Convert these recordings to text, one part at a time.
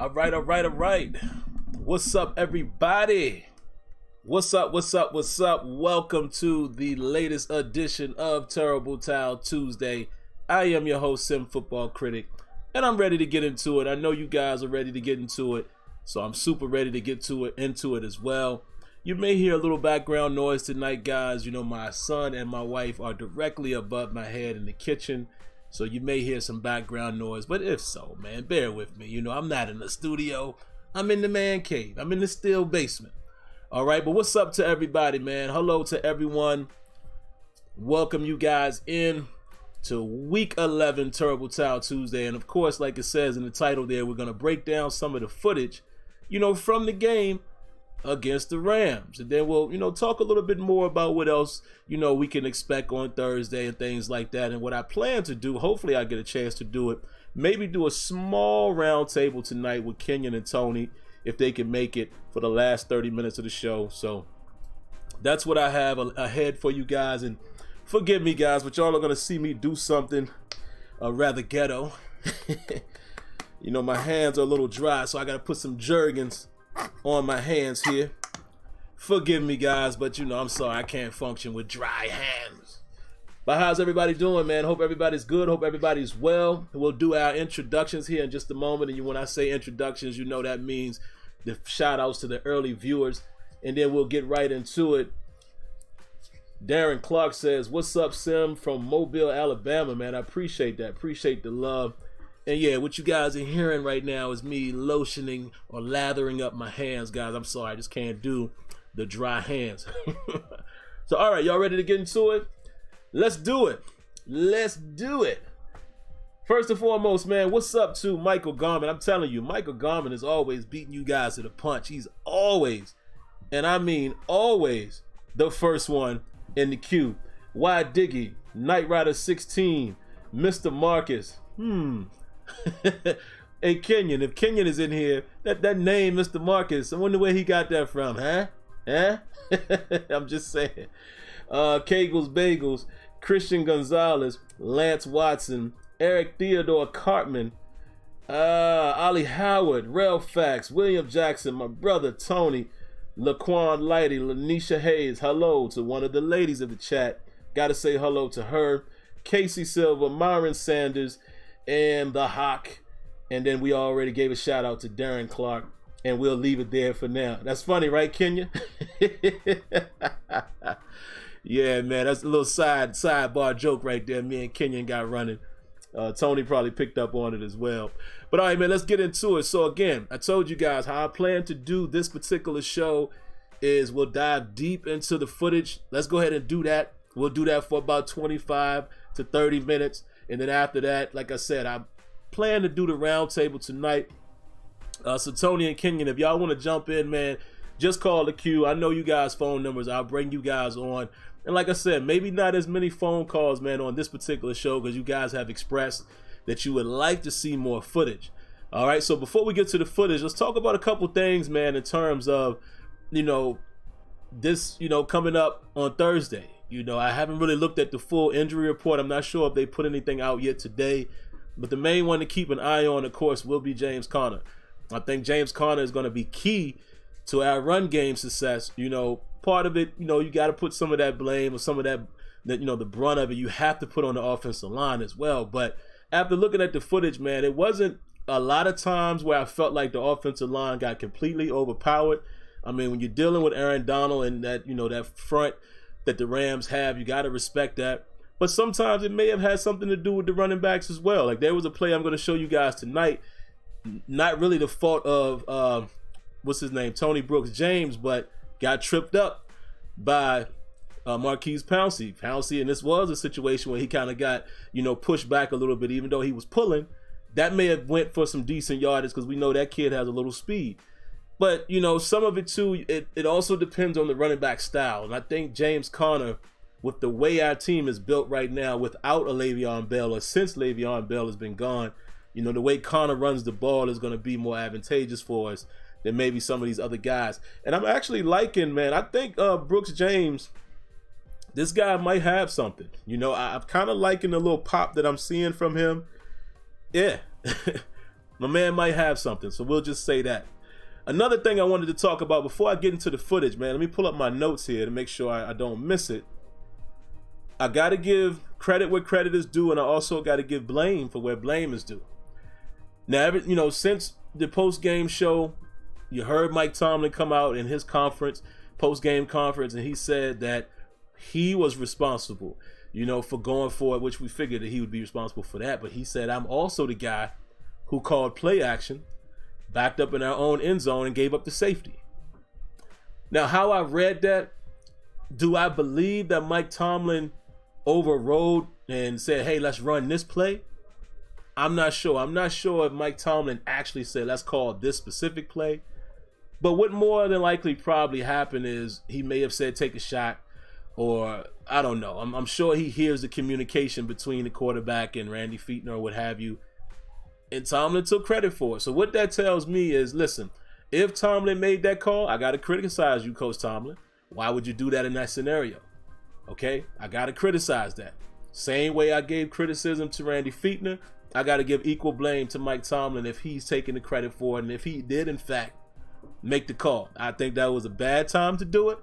All right. What's up, everybody? What's up? Welcome to the latest edition of Terrible Towel Tuesday. I am your host, SimFBallCritic, and I'm ready to get into it. I know you guys are ready to get into it, so I'm super ready to get into it as well. You may hear a little background noise tonight, guys. You know, my son and my wife are directly above my head in the kitchen, so you may hear some background noise. But if so, man, bear with me. You know, I'm not in the studio. I'm in the man cave. I'm in the steel basement. All right, but what's up to everybody, man? Hello to everyone. Welcome you guys in to Week 11 Terrible Towel Tuesday. And of course, like it says in the title there, we're going to break down some of the footage, you know, from the game against the Rams. And then we'll, you know, talk a little bit more about what else, you know, we can expect on Thursday and things like that. And what I plan to do, hopefully I get a chance to do it, maybe do a small round table tonight with Kenyon and Tony, if they can make it for the last 30 minutes of the show. So that's what I have ahead for you guys. And forgive me, guys, but y'all are going to see me do something rather ghetto. You know, my hands are a little dry, so I got to put some Jergens on my hands here. Forgive me, guys, but you know, I'm sorry, I can't function with dry hands. But how's everybody doing, man? Hope everybody's good. Hope everybody's well. We'll do our introductions here in just a moment. And when I say introductions, you know that means the shout outs to the early viewers. And then we'll get right into it. Darren Clark says, "What's up, Sim, from Mobile, Alabama, man?" I appreciate that. Appreciate the love. And yeah, what you guys are hearing right now is me lotioning or lathering up my hands, guys. I'm sorry, I just can't do the dry hands. So, all right, y'all ready to get into it? Let's do it. First and foremost, man, what's up to Michael Garman? I'm telling you, Michael Garman is always beating you guys to the punch. He's always, and I mean always, the first one in the queue. Y Diggy, Knight Rider 16, Mr. Marcus. Hey, Kenyon, if Kenyon is in here, that name, Mr. Marcus, I wonder where he got that from, huh? I'm just saying. Kegels Bagels, Christian Gonzalez, Lance Watson, Eric Theodore Cartman, Ollie Howard, Rel Fax, William Jackson, my brother Tony, Laquan Lighty, Lanisha Hayes. Hello to one of the ladies of the chat. Gotta say hello to her. Casey Silva, Myron Sanders, and the Hawk. And then we already gave a shout out to Darren Clark, and we'll leave it there for now. That's funny, right, Kenya? Yeah, man, that's a little sidebar joke right there. Me and Kenyon got running. Tony probably picked up on it as well. But all right, man, let's get into it. So again, I told you guys how I plan to do this particular show is we'll dive deep into the footage. Let's go ahead and do that. We'll do that for about 25 to 30 minutes. And then after that, like I said, I plan to do the round table tonight. So Tony and Kenyon, if y'all want to jump in, man, just call the queue. I know you guys' phone numbers. I'll bring you guys on. And like I said, maybe not as many phone calls, man, on this particular show because you guys have expressed that you would like to see more footage. All right, so before we get to the footage, let's talk about a couple things, man, in terms of, you know, this, you know, coming up on Thursday. You know, I haven't really looked at the full injury report. I'm not sure if they put anything out yet today. But the main one to keep an eye on, of course, will be James Conner. I think James Conner is going to be key to our run game success. You know, part of it, you know, you got to put some of that blame or some of that, you know, the brunt of it, you have to put on the offensive line as well. But after looking at the footage, man, it wasn't a lot of times where I felt like the offensive line got completely overpowered. I mean, when you're dealing with Aaron Donald and that, you know, that front that the Rams have, you got to respect that. But sometimes it may have had something to do with the running backs as well. Like there was a play I'm going to show you guys tonight, not really the fault of, what's his name, Tony Brooks James, but got tripped up by Marquise Pouncey. Pouncey, and this was a situation where he kind of got, you know, pushed back a little bit, even though he was pulling. That may have went for some decent yardage because we know that kid has a little speed. But, you know, some of it too, it also depends on the running back style. And I think James Conner, with the way our team is built right now, without a Le'Veon Bell, or since Le'Veon Bell has been gone, you know, the way Conner runs the ball is going to be more advantageous for us than maybe some of these other guys. And I'm actually liking, man, I think Brooks James, this guy might have something. You know, I'm kind of liking the little pop that I'm seeing from him. Yeah. My man might have something, so we'll just say that. Another thing I wanted to talk about before I get into the footage, man, let me pull up my notes here to make sure I don't miss it. I got to give credit where credit is due, and I also got to give blame for where blame is due. Now, since the post-game show, you heard Mike Tomlin come out in his post-game conference, and he said that he was responsible, for going for it, which we figured that he would be responsible for that. But he said, I'm also the guy who called play action, backed up in our own end zone, and gave up the safety. Now, how I read that, do I believe that Mike Tomlin overrode and said, hey, let's run this play? I'm not sure. I'm not sure if Mike Tomlin actually said, let's call this specific play. But what more than likely probably happened is he may have said, take a shot, or I don't know. I'm sure he hears the communication between the quarterback and Randy Fichtner or what have you. And Tomlin took credit for it. So what that tells me is, listen, if Tomlin made that call, I got to criticize you, Coach Tomlin. Why would you do that in that scenario? Okay, I got to criticize that. Same way I gave criticism to Randy Fichtner, I got to give equal blame to Mike Tomlin if he's taking the credit for it and if he did, in fact, make the call. I think that was a bad time to do it.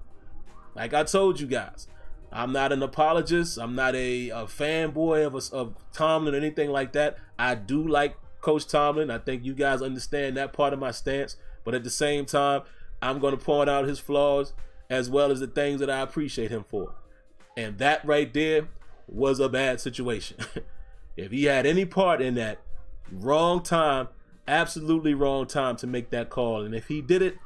Like I told you guys, I'm not an apologist. I'm not a fanboy of Tomlin or anything like that. I do like Coach Tomlin. I think you guys understand that part of my stance. But at the same time, I'm going to point out his flaws as well as the things that I appreciate him for. And that right there was a bad situation. If he had any part in that, wrong time, absolutely wrong time to make that call. And if he did it,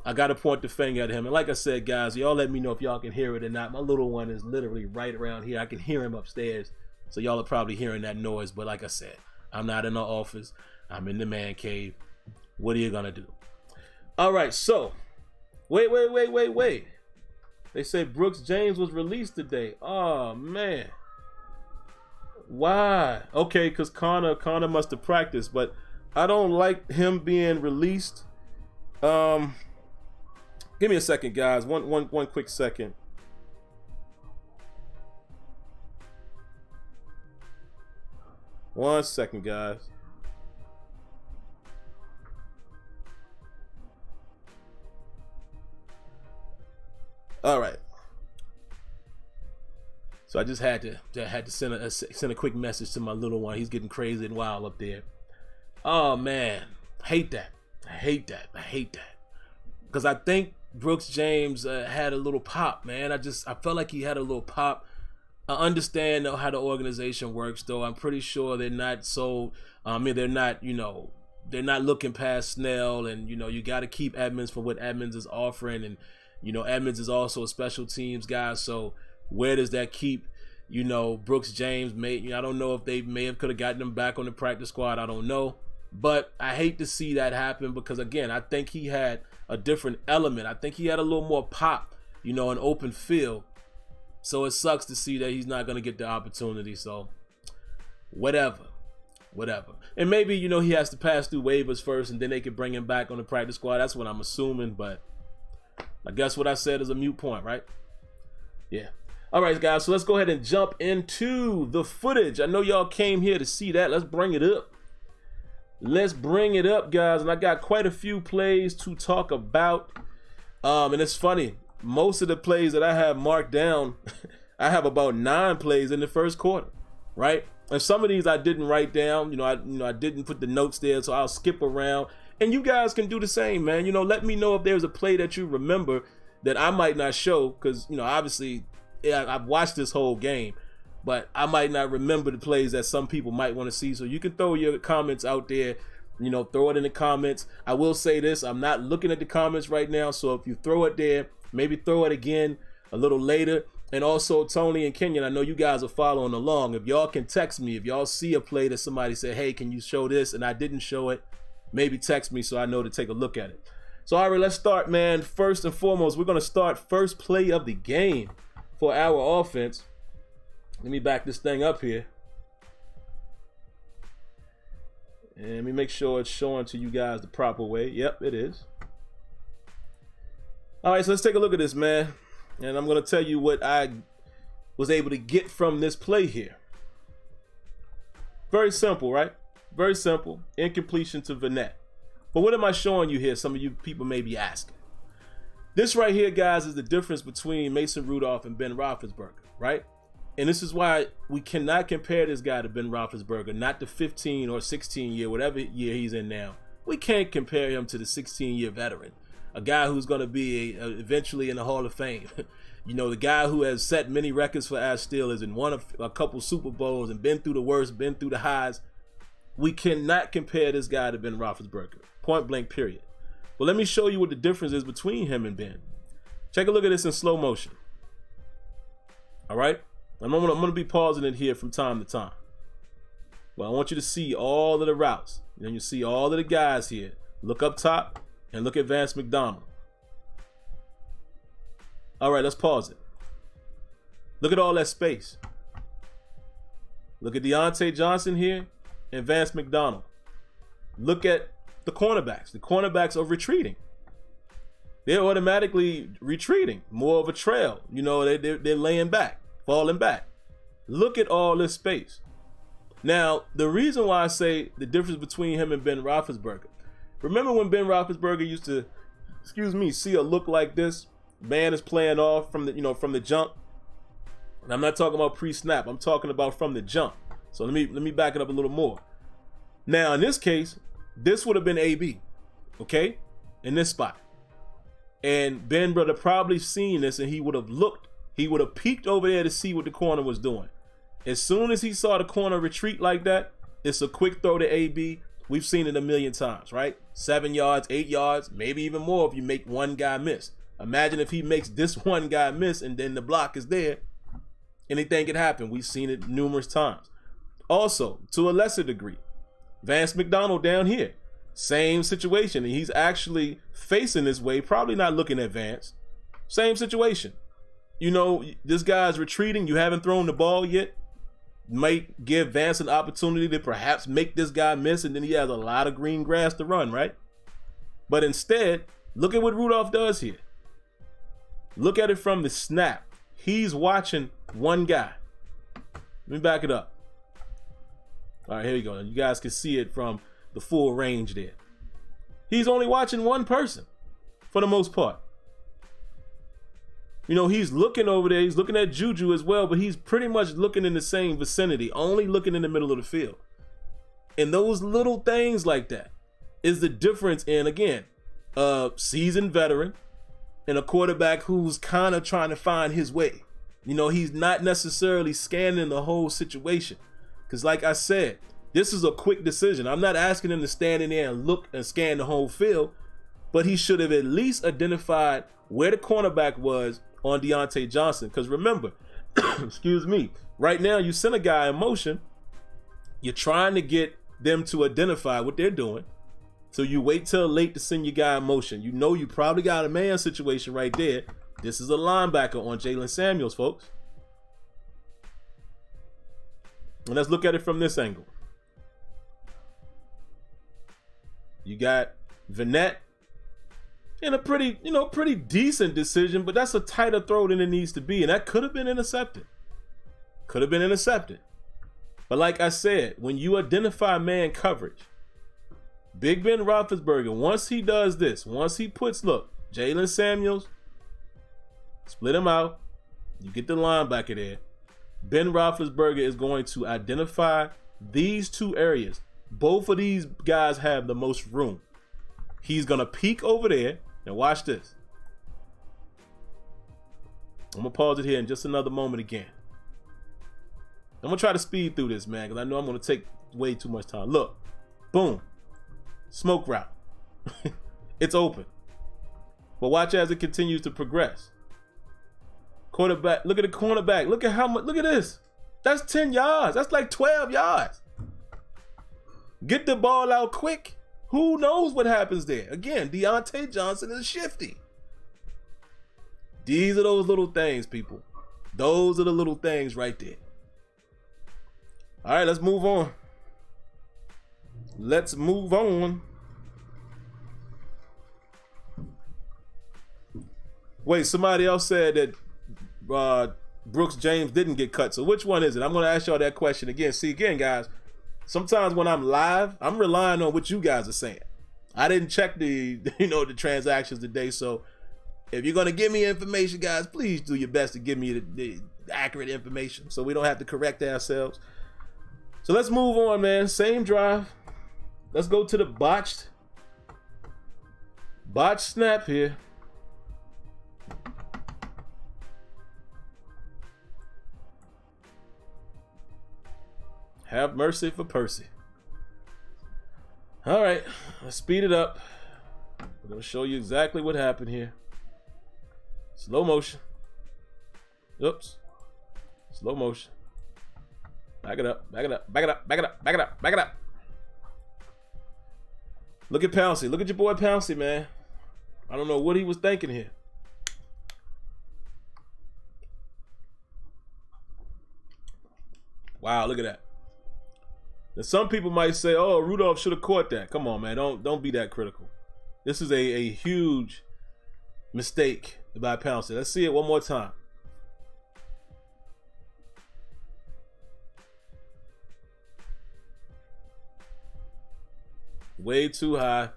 I got to point the finger at him. And like I said, guys, y'all let me know if y'all can hear it or not. My little one is literally right around here. I can hear him upstairs. So y'all are probably hearing that noise. But like I said, I'm not in the office. I'm in the man cave. What are you going to do? All right, so wait. They said Brooks James was released today. Oh, man. Why? Okay, because Connor must have practiced. But I don't like him being released. Give me a second, guys. One quick second. One second, guys. All right. So I just had to send a quick message to my little one. He's getting crazy and wild up there. Oh man, hate that. I hate that. Because I think Brooks James had a little pop, man. I felt like he had a little pop. I understand how the organization works, though. I'm pretty sure they're not so. They're not, they're not looking past Snell, and you got to keep Edmonds for what Edmonds is offering, and Edmonds is also a special teams guy. So where does that keep, Brooks James? I don't know if they could have gotten him back on the practice squad. I don't know, but I hate to see that happen because again, I think he had a different element. I think he had a little more pop, an open field. So it sucks to see that he's not going to get the opportunity. So whatever. And maybe, he has to pass through waivers first and then they can bring him back on the practice squad. That's what I'm assuming. But I guess what I said is a moot point, right? Yeah. All right, guys. So let's go ahead and jump into the footage. I know y'all came here to see that. Let's bring it up. Let's bring it up, guys. And I got quite a few plays to talk about. And it's funny. Most of the plays that I have marked down, I have about 9 plays in the first quarter, right? And some of these I didn't write down. I didn't put the notes there, so I'll skip around. And you guys can do the same, man. Let me know if there's a play that you remember that I might not show, because obviously, I've watched this whole game, but I might not remember the plays that some people might want to see. So you can throw your comments out there. Throw it in the comments. I will say this: I'm not looking at the comments right now, so if you throw it there, maybe throw it again a little later. And also, Tony and Kenyon, I know you guys are following along. If y'all can text me, if y'all see a play that somebody said, hey, can you show this? And I didn't show it, maybe text me so I know to take a look at it. So, all right, let's start, man. First and foremost, we're going to start first play of the game for our offense. Let me back this thing up here. And let me make sure it's showing to you guys the proper way. Yep, it is. All right, so let's take a look at this, man. And I'm going to tell you what I was able to get from this play here. Very simple, right? Very simple. Incompletion to Vanette. But what am I showing you here? Some of you people may be asking. This right here, guys, is the difference between Mason Rudolph and Ben Roethlisberger, right? And this is why we cannot compare this guy to Ben Roethlisberger, not the 15 or 16 year, whatever year he's in now. We can't compare him to the 16-year veteran, a guy who's going to be eventually in the Hall of Fame. You know, the guy who has set many records for our Steelers and won a couple Super Bowls and been through the worst, been through the highs. We cannot compare this guy to Ben Roethlisberger, point blank, period. But let me show you what the difference is between him and Ben. Take a look at this in slow motion. All right? I'm going to be pausing it here from time to time. Well, I want you to see all of the routes. And then you see all of the guys here. Look up top and look at Vance McDonald. All right, let's pause it. Look at all that space. Look at Deontay Johnson here and Vance McDonald. Look at the cornerbacks. The cornerbacks are retreating. They're automatically retreating. More of a trail. You know, they're laying back, falling back. Look at all this space. Now, the reason why I say the difference between him and Ben Roethlisberger. Remember when Ben Roethlisberger used to, see a look like this? Man is playing off from the jump. And I'm not talking about pre-snap. I'm talking about from the jump. So let me back it up a little more. Now, in this case, this would have been AB, okay, in this spot. And Ben would have probably seen this, and he would have looked. He would have peeked over there to see what the corner was doing. As soon as he saw the corner retreat like that, it's a quick throw to AB. We've seen it a million times, right? 7 yards, 8 yards, maybe even more if you make one guy miss. Imagine if he makes this one guy miss and then the block is there. Anything can happen. We've seen it numerous times. Also, to a lesser degree, Vance McDonald down here, same situation. And he's actually facing this way, probably not looking at Vance. Same situation. You know, this guy's retreating. You haven't thrown the ball yet. Might give Vance an opportunity to perhaps make this guy miss, and then he has a lot of green grass to run, right? But instead, look at what Rudolph does here. Look at it from the snap. He's watching one guy. Let me back it up. All right, here we go. You guys can see it from the full range there. He's only watching one person for the most part. You know, he's looking over there. He's looking at Juju as well, but he's pretty much looking in the same vicinity, only looking in the middle of the field. And those little things like that is the difference in, again, a seasoned veteran and a quarterback who's kind of trying to find his way. You know, he's not necessarily scanning the whole situation. Because like I said, this is a quick decision. I'm not asking him to stand in there and look and scan the whole field, but he should have at least identified where the cornerback was on Deontay Johnson. Because remember, right now you send a guy in motion, you're trying to get them to identify what they're doing. So you wait till late to send your guy in motion. You know you probably got a man situation right there. This is a linebacker on Jalen Samuels, folks. And let's look at it from this angle. You got Vanette in a pretty decent decision, but that's a tighter throw than it needs to be. And that could have been intercepted. But like I said, when you identify man coverage, Big Ben Roethlisberger, once he does this, once he puts, look, Jalen Samuels, split him out, you get the linebacker there. Ben Roethlisberger is going to identify these two areas. Both of these guys have the most room. He's going to peek over there, and watch this. I'm going to pause it here in just another moment again. I'm going to try to speed through this, man, because I know I'm going to take way too much time. Look, boom, smoke route. It's open. But watch as it continues to progress. Quarterback, look at the cornerback. Look at how much, look at this. That's 10 yards. That's like 12 yards. Get the ball out quick. Who knows what happens there? Again, Deontay Johnson is shifty. These are those little things, people. Those are the little things right there. All right, let's move on. Let's move on. Wait, somebody else said that Brooks James didn't get cut. So which one is it? I'm going to ask y'all that question again. See, again, guys, sometimes when I'm live, I'm relying on what you guys are saying. I didn't check the the transactions today, so if you're gonna give me information, guys, please do your best to give me the accurate information so we don't have to correct ourselves. So let's move on, man. Same drive. Let's go to the botched snap here. Have mercy for Percy. All right, let's speed it up. We're gonna show you exactly what happened here. Slow motion. Oops. Slow motion. Back it up, back it up, back it up, back it up, back it up, back it up. Look at Pouncey. Look at your boy Pouncey, man. I don't know what he was thinking here. Wow, look at that. Now, some people might say, oh, Rudolph should have caught that. Come on, man. Don't be that critical. This is a huge mistake by Pouncey. Let's see it one more time. Way too high.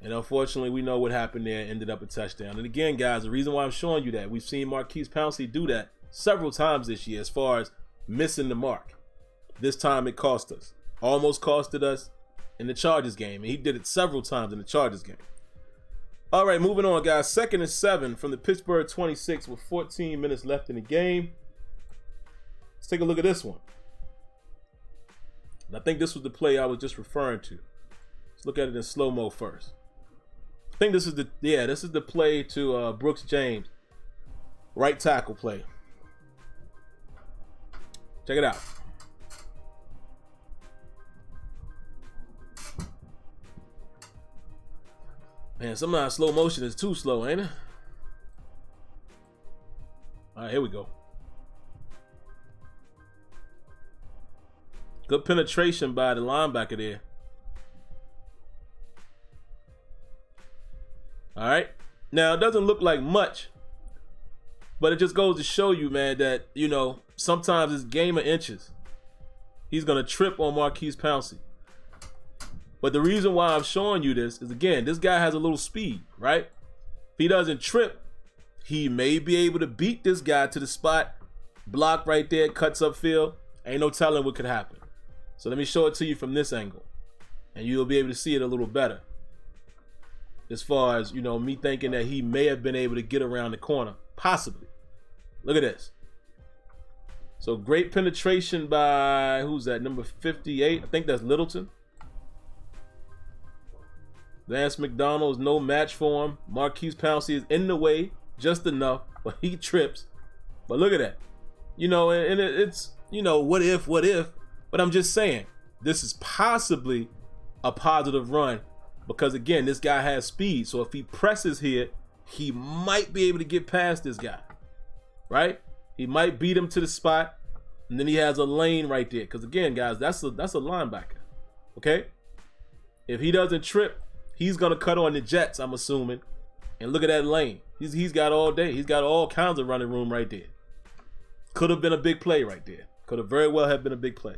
And unfortunately, we know what happened there. Ended up a touchdown. And again, guys, the reason why I'm showing you that, we've seen Maurkice Pouncey do that several times this year as far as missing the mark. This time it cost us. Almost costed us in the Chargers game. And he did it several times in the Chargers game. All right, moving on, guys. 2nd and 7 from the Pittsburgh 26 with 14 minutes left in the game. Let's take a look at this one. And I think this was the play I was just referring to. Let's look at it in slow-mo first. I think this is the play to Brooks James. Right tackle play. Check it out. Man, sometimes slow motion is too slow, ain't it? All right, here we go. Good penetration by the linebacker there. All right. Now, it doesn't look like much, but it just goes to show you, man, that, sometimes it's game of inches. He's going to trip on Maurkice Pouncey. But the reason why I'm showing you this is, again, this guy has a little speed, right? If he doesn't trip, he may be able to beat this guy to the spot. Block right there, cuts upfield. Ain't no telling what could happen. So let me show it to you from this angle, and you'll be able to see it a little better. As far as, me thinking that he may have been able to get around the corner, possibly. Look at this. So great penetration by, who's that, number 58? I think that's Littleton. Vance McDonald is no match for him. Maurkice Pouncey is in the way just enough, but he trips. But look at that. And it's, what if? But I'm just saying, this is possibly a positive run because, again, this guy has speed. So if he presses here, he might be able to get past this guy, right? He might beat him to the spot, and then he has a lane right there. Because, again, guys, that's a linebacker, okay? If he doesn't trip, he's going to cut on the Jets, I'm assuming. And look at that lane. He's got all day. He's got all kinds of running room right there. Could have been a big play right there. Could have very well have been a big play.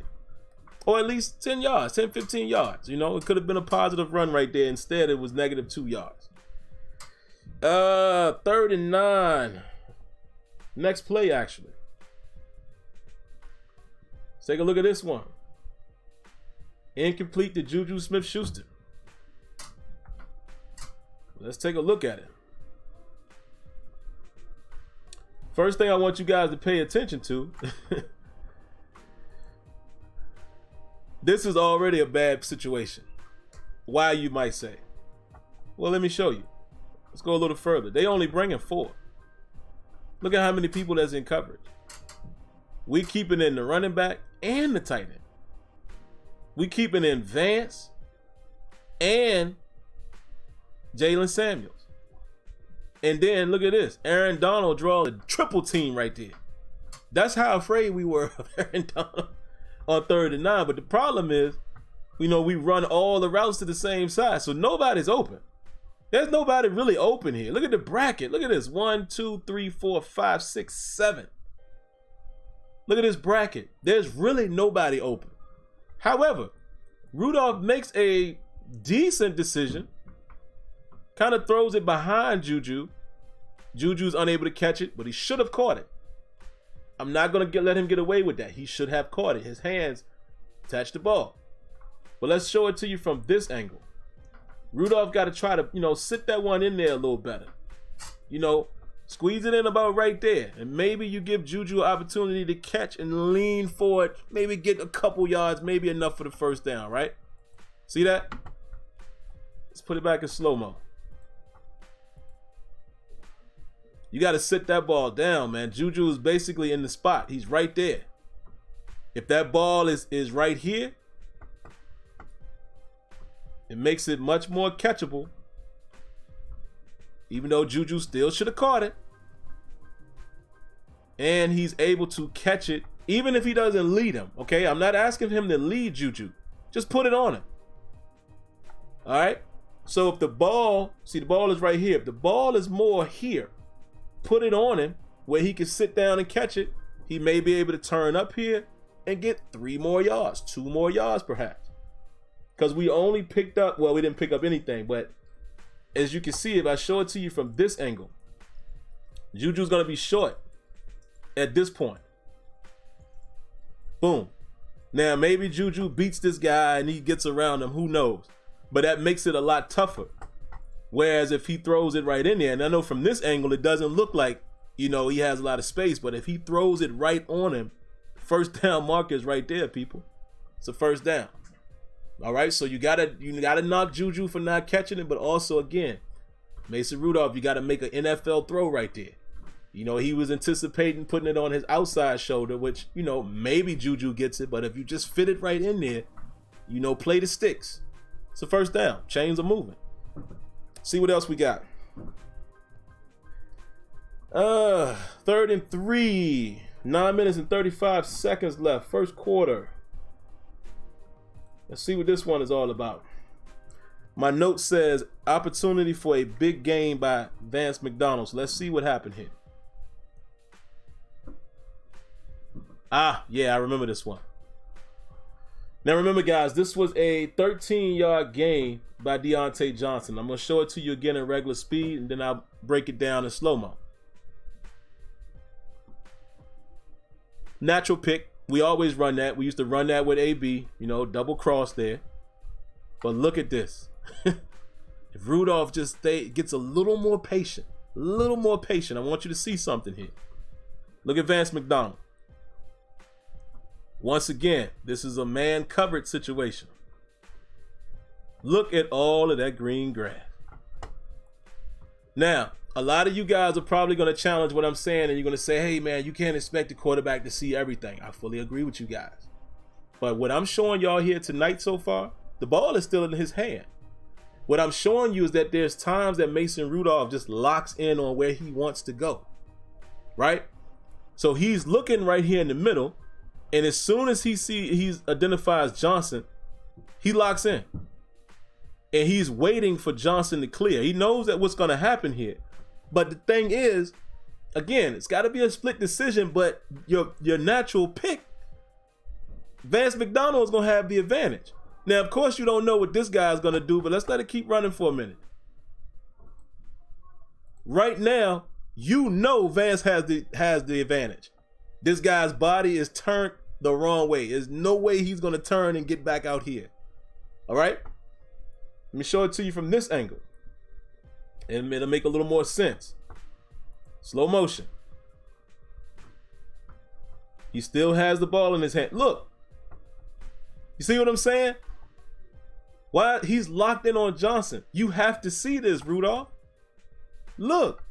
Or at least 10 yards, 10, 15 yards. It could have been a positive run right there. Instead, it was -2 yards. 3rd and 9. Next play, actually. Let's take a look at this one. Incomplete to Juju Smith-Schuster. Let's take a look at it. First thing I want you guys to pay attention to. This is already a bad situation. Why, you might say? Well, let me show you. Let's go a little further. They only bringing 4. Look at how many people that's in coverage. We keeping in the running back and the tight end. We keeping in Vance and Jalen Samuels. And then look at this. Aaron Donald draw a triple team right there. That's how afraid we were of Aaron Donald on 3rd and 9. But the problem is, we run all the routes to the same side. So nobody's open. There's nobody really open here. Look at the bracket. Look at this. 1, 2, 3, 4, 5, 6, 7. Look at this bracket. There's really nobody open. However, Rudolph makes a decent decision. Kind of throws it behind Juju. Juju's unable to catch it, but he should have caught it. I'm not going to let him get away with that. He should have caught it. His hands touched the ball. But let's show it to you from this angle. Rudolph got to try to, sit that one in there a little better. Squeeze it in about right there. And maybe you give Juju an opportunity to catch and lean forward. Maybe get a couple yards, maybe enough for the first down, right? See that? Let's put it back in slow-mo. You got to sit that ball down, man. Juju is basically in the spot. He's right there. If that ball is right here, it makes it much more catchable. Even though Juju still should have caught it. And he's able to catch it, even if he doesn't lead him. Okay, I'm not asking him to lead Juju. Just put it on him. All right? So if the ball, see the ball is right here. If the ball is more here, put it on him where he can sit down and catch it. He may be able to turn up here and get 3 more yards, 2 more yards perhaps. Because we only picked up, well, we didn't pick up anything, but as you can see, if I show it to you from this angle, Juju's going to be short at this point. Boom. Now, maybe Juju beats this guy and he gets around him. Who knows? But that makes it a lot tougher. Whereas if he throws it right in there, and I know from this angle, it doesn't look like, he has a lot of space. But if he throws it right on him, first down marker is right there, people. It's a first down. All right, so you gotta knock Juju for not catching it, but also again, Mason Rudolph, you gotta make an NFL throw right there. He was anticipating putting it on his outside shoulder, which maybe Juju gets it, but if you just fit it right in there, play the sticks. It's a first down. Chains are moving. See what else we got. 3rd and 3. 9 minutes and 35 seconds left. First quarter. Let's see what this one is all about. My note says opportunity for a big game by Vance McDonald. So let's see what happened here. Yeah, I remember this one. Now remember, guys, this was a 13-yard gain by Deontay Johnson. I'm going to show it to you again in regular speed, and then I'll break it down in slow-mo. Natural pick. We always run that. We used to run that with AB, double cross there. But look at this. If Rudolph just gets a little more patient, I want you to see something here. Look at Vance McDonald. Once again, this is a man covered situation. Look at all of that green grass. Now, a lot of you guys are probably going to challenge what I'm saying, and you're going to say, hey, man, you can't expect the quarterback to see everything. I fully agree with you guys. But what I'm showing y'all here tonight so far, the ball is still in his hand. What I'm showing you is that there's times that Mason Rudolph just locks in on where he wants to go, right? So he's looking right here in the middle, and as soon as he identifies Johnson, he locks in. And he's waiting for Johnson to clear. He knows that what's going to happen here. But the thing is, again, it's got to be a split decision, but your natural pick, Vance McDonald, is going to have the advantage. Now, of course, you don't know what this guy is going to do, but let's let it keep running for a minute. Right now, Vance has the advantage. This guy's body is turned the wrong way. There's no way he's going to turn and get back out here. All right? Let me show it to you from this angle. And it'll make a little more sense. Slow motion. He still has the ball in his hand. Look. You see what I'm saying? Why? He's locked in on Johnson. You have to see this, Rudolph. Look.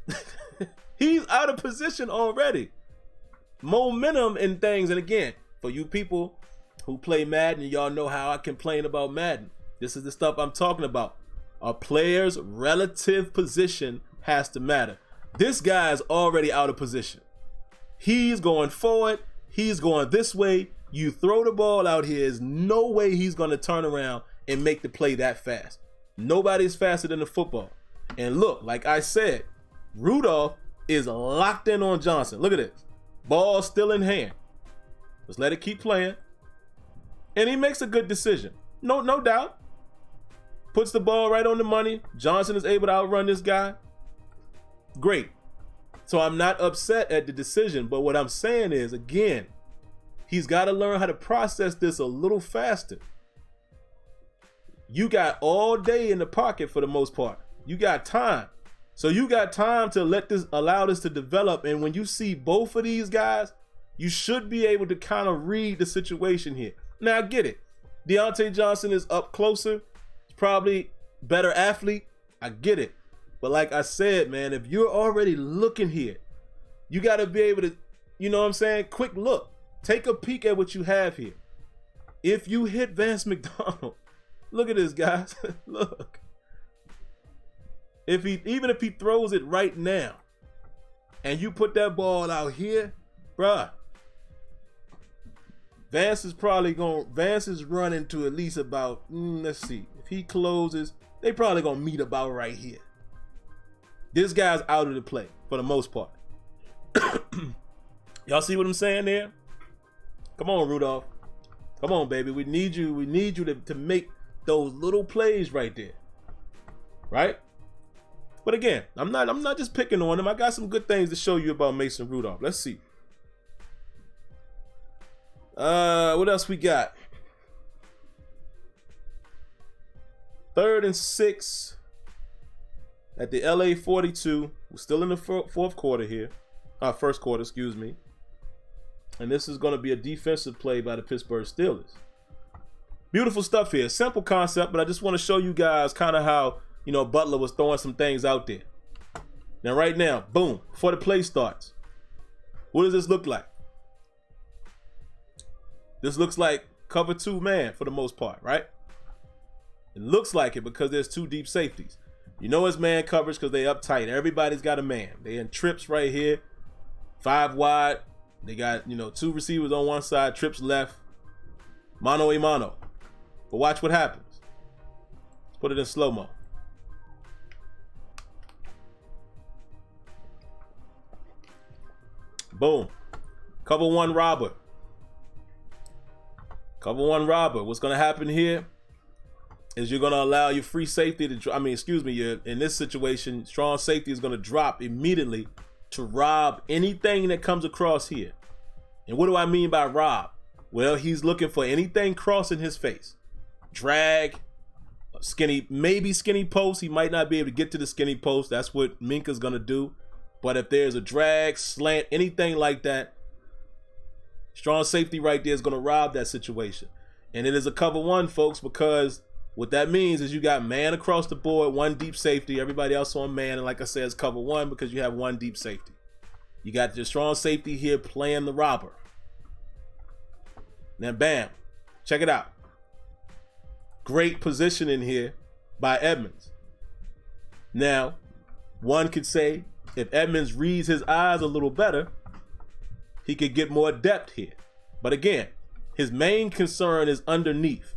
He's out of position already. Momentum and things. And again, for you people who play Madden, y'all know how I complain about Madden. This is the stuff I'm talking about. A player's relative position has to matter. This guy is already out of position. He's going forward. He's going this way. You throw the ball out here. There's no way he's going to turn around and make the play that fast. Nobody's faster than the football. And look, like I said, Rudolph is locked in on Johnson. Look at this. Ball still in hand. Let's let it keep playing. And he makes a good decision. No doubt. Puts the ball right on the money. Johnson is able to outrun this guy. Great. So I'm not upset at the decision, but what I'm saying is, again, he's got to learn how to process this a little faster. You got all day in the pocket for the most part. You got time. So you got time to allow this to develop. And when you see both of these guys, you should be able to kind of read the situation here. Now I get it. Deontay Johnson is up closer. He's probably better athlete. I get it. But like I said, man, if you're already looking here, you got to be able to, you know what I'm saying? Quick look. Take a peek at what you have here. If you hit Vance McDonald, look at this, guys. Look. Even if he throws it right now and you put that ball out here, bruh, Vance is running to at least about, let's see. If he closes, they probably gonna meet about right here. This guy's out of the play for the most part. Y'all see what I'm saying there? Come on, Rudolph. Come on, baby. We need you to make those little plays right there. Right? But again, I'm not just picking on him. I got some good things to show you about Mason Rudolph. Let's see. What else we got? 3rd and 6 at the LA 42. We're still in the fourth quarter here. First quarter, excuse me. And this is going to be a defensive play by the Pittsburgh Steelers. Beautiful stuff here. Simple concept, but I just want to show you guys kind of how, you know, Butler was throwing some things out there. Now, right now, boom, before the play starts, what does this look like? This looks like cover 2 man for the most part, right? It looks like it because there's 2 deep safeties. You know it's man coverage because they uptight. Everybody's got a man. They in trips right here, 5 wide. They got, you know, 2 receivers on one side, trips left, mano a mano. But watch what happens. Let's put it in slow-mo. Boom. Cover 1 robber. Cover 1 robber. What's going to happen here is you're going to allow your free safety to, in this situation, strong safety is going to drop immediately to rob anything that comes across here. And what do I mean by rob? Well, he's looking for anything crossing his face. Drag, maybe skinny post. He might not be able to get to the skinny post. That's what Minka's going to do. But if there's a drag, slant, anything like that, strong safety right there is going to rob that situation. And it is a cover 1, folks, because what that means is you got man across the board, 1 deep safety, everybody else on man. And like I said, it's cover 1 because you have 1 deep safety. You got your strong safety here playing the robber. Now, bam, check it out. Great positioning here by Edmonds. Now, one could say if Edmonds reads his eyes a little better, he could get more depth here. But again, his main concern is underneath.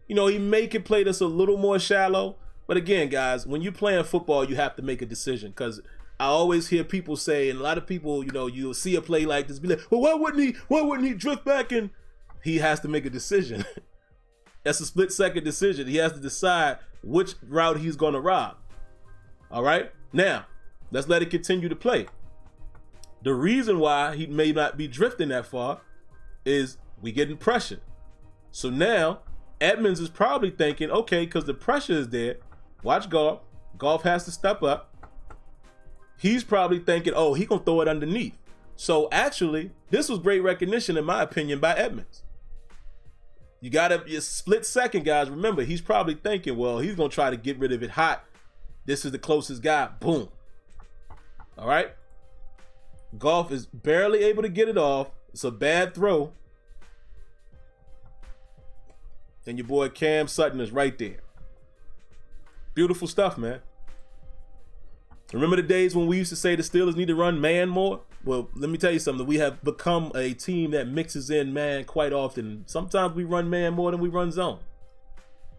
You know, he may could play this a little more shallow. But again, guys, when you're playing football, you have to make a decision. Because I always hear people say, and a lot of people, you know, you'll see a play like this, be like, well, why wouldn't he drift back? And he has to make a decision. That's a split-second decision. He has to decide which route he's going to rob. All right? Now, let's let it continue to play. The reason why he may not be drifting that far is we getting pressure. So now, Edmonds is probably thinking, okay, because the pressure is there, watch Goff. Goff has to step up. He's probably thinking, oh, he going to throw it underneath. So actually, this was great recognition, in my opinion, by Edmonds. You got to split second, guys. Remember, he's probably thinking, well, he's going to try to get rid of it hot. This is the closest guy. Boom. All right. Goff is barely able to get it off. It's a bad throw. And your boy Cam Sutton is right there. Beautiful stuff, man. Remember the days when we used to say the Steelers need to run man more? Well, let me tell you something. We have become a team that mixes in man quite often. Sometimes we run man more than we run zone.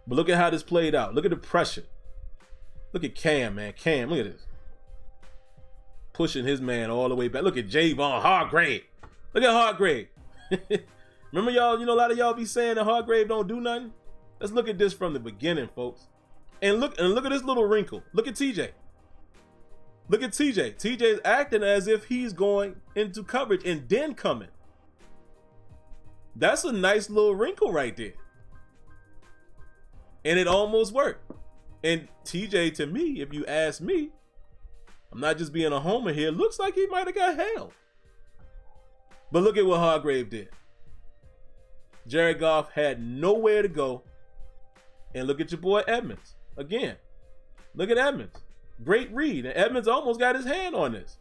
But look at how this played out. Look at the pressure. Look at Cam, man. Cam, look at this. Pushing his man all the way back. Look at Javon Hargrave. Look at Hargrave. Remember y'all, you know, a lot of y'all be saying that Hargrave don't do nothing. Let's look at this from the beginning, folks. And look at this little wrinkle. Look at TJ. Look at TJ. TJ is acting as if he's going into coverage and then coming. That's a nice little wrinkle right there. And it almost worked. And TJ, to me, if you ask me, I'm not just being a homer here, looks like he might have got held. But look at what Hargrave did. Jared Goff had nowhere to go. And look at your boy Edmonds. Again, look at Edmonds. Great read. And Edmonds almost got his hand on this.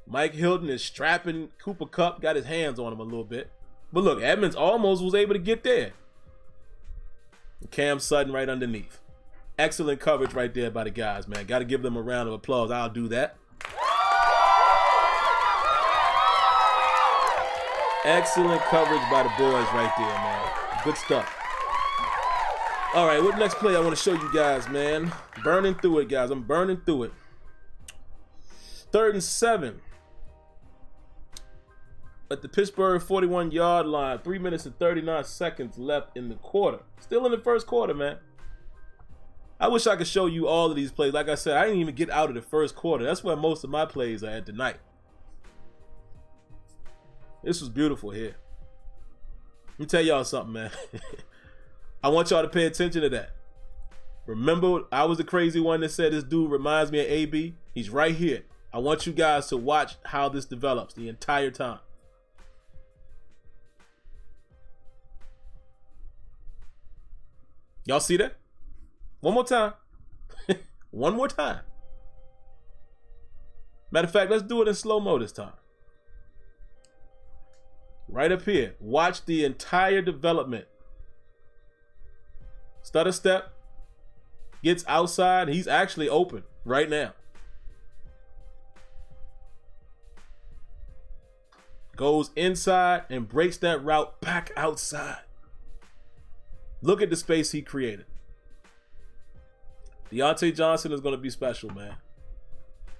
Mike Hilton is strapping Cooper Kupp, got his hands on him a little bit. But look, Edmonds almost was able to get there. Cam Sutton right underneath. Excellent coverage right there by the guys, man. Got to give them a round of applause. I'll do that. Excellent coverage by the boys right there, man. Good stuff. All right, what next play I want to show you guys, man? Burning through it, guys. I'm burning through it. 3rd and 7. At the Pittsburgh 41-yard line. 3 minutes and 39 seconds left in the quarter. Still in the first quarter, man. I wish I could show you all of these plays. Like I said, I didn't even get out of the first quarter. That's where most of my plays are at tonight. This was beautiful here. Let me tell y'all something, man. I want y'all to pay attention to that. Remember, I was the crazy one that said this dude reminds me of AB. He's right here. I want you guys to watch how this develops the entire time. Y'all see that? One more time. One more time. Matter of fact, let's do it in slow-mo this time. Right up here. Watch the entire development. Stutter step. Gets outside. He's actually open right now. Goes inside and breaks that route back outside. Look at the space he created. Deontay Johnson is going to be special, man.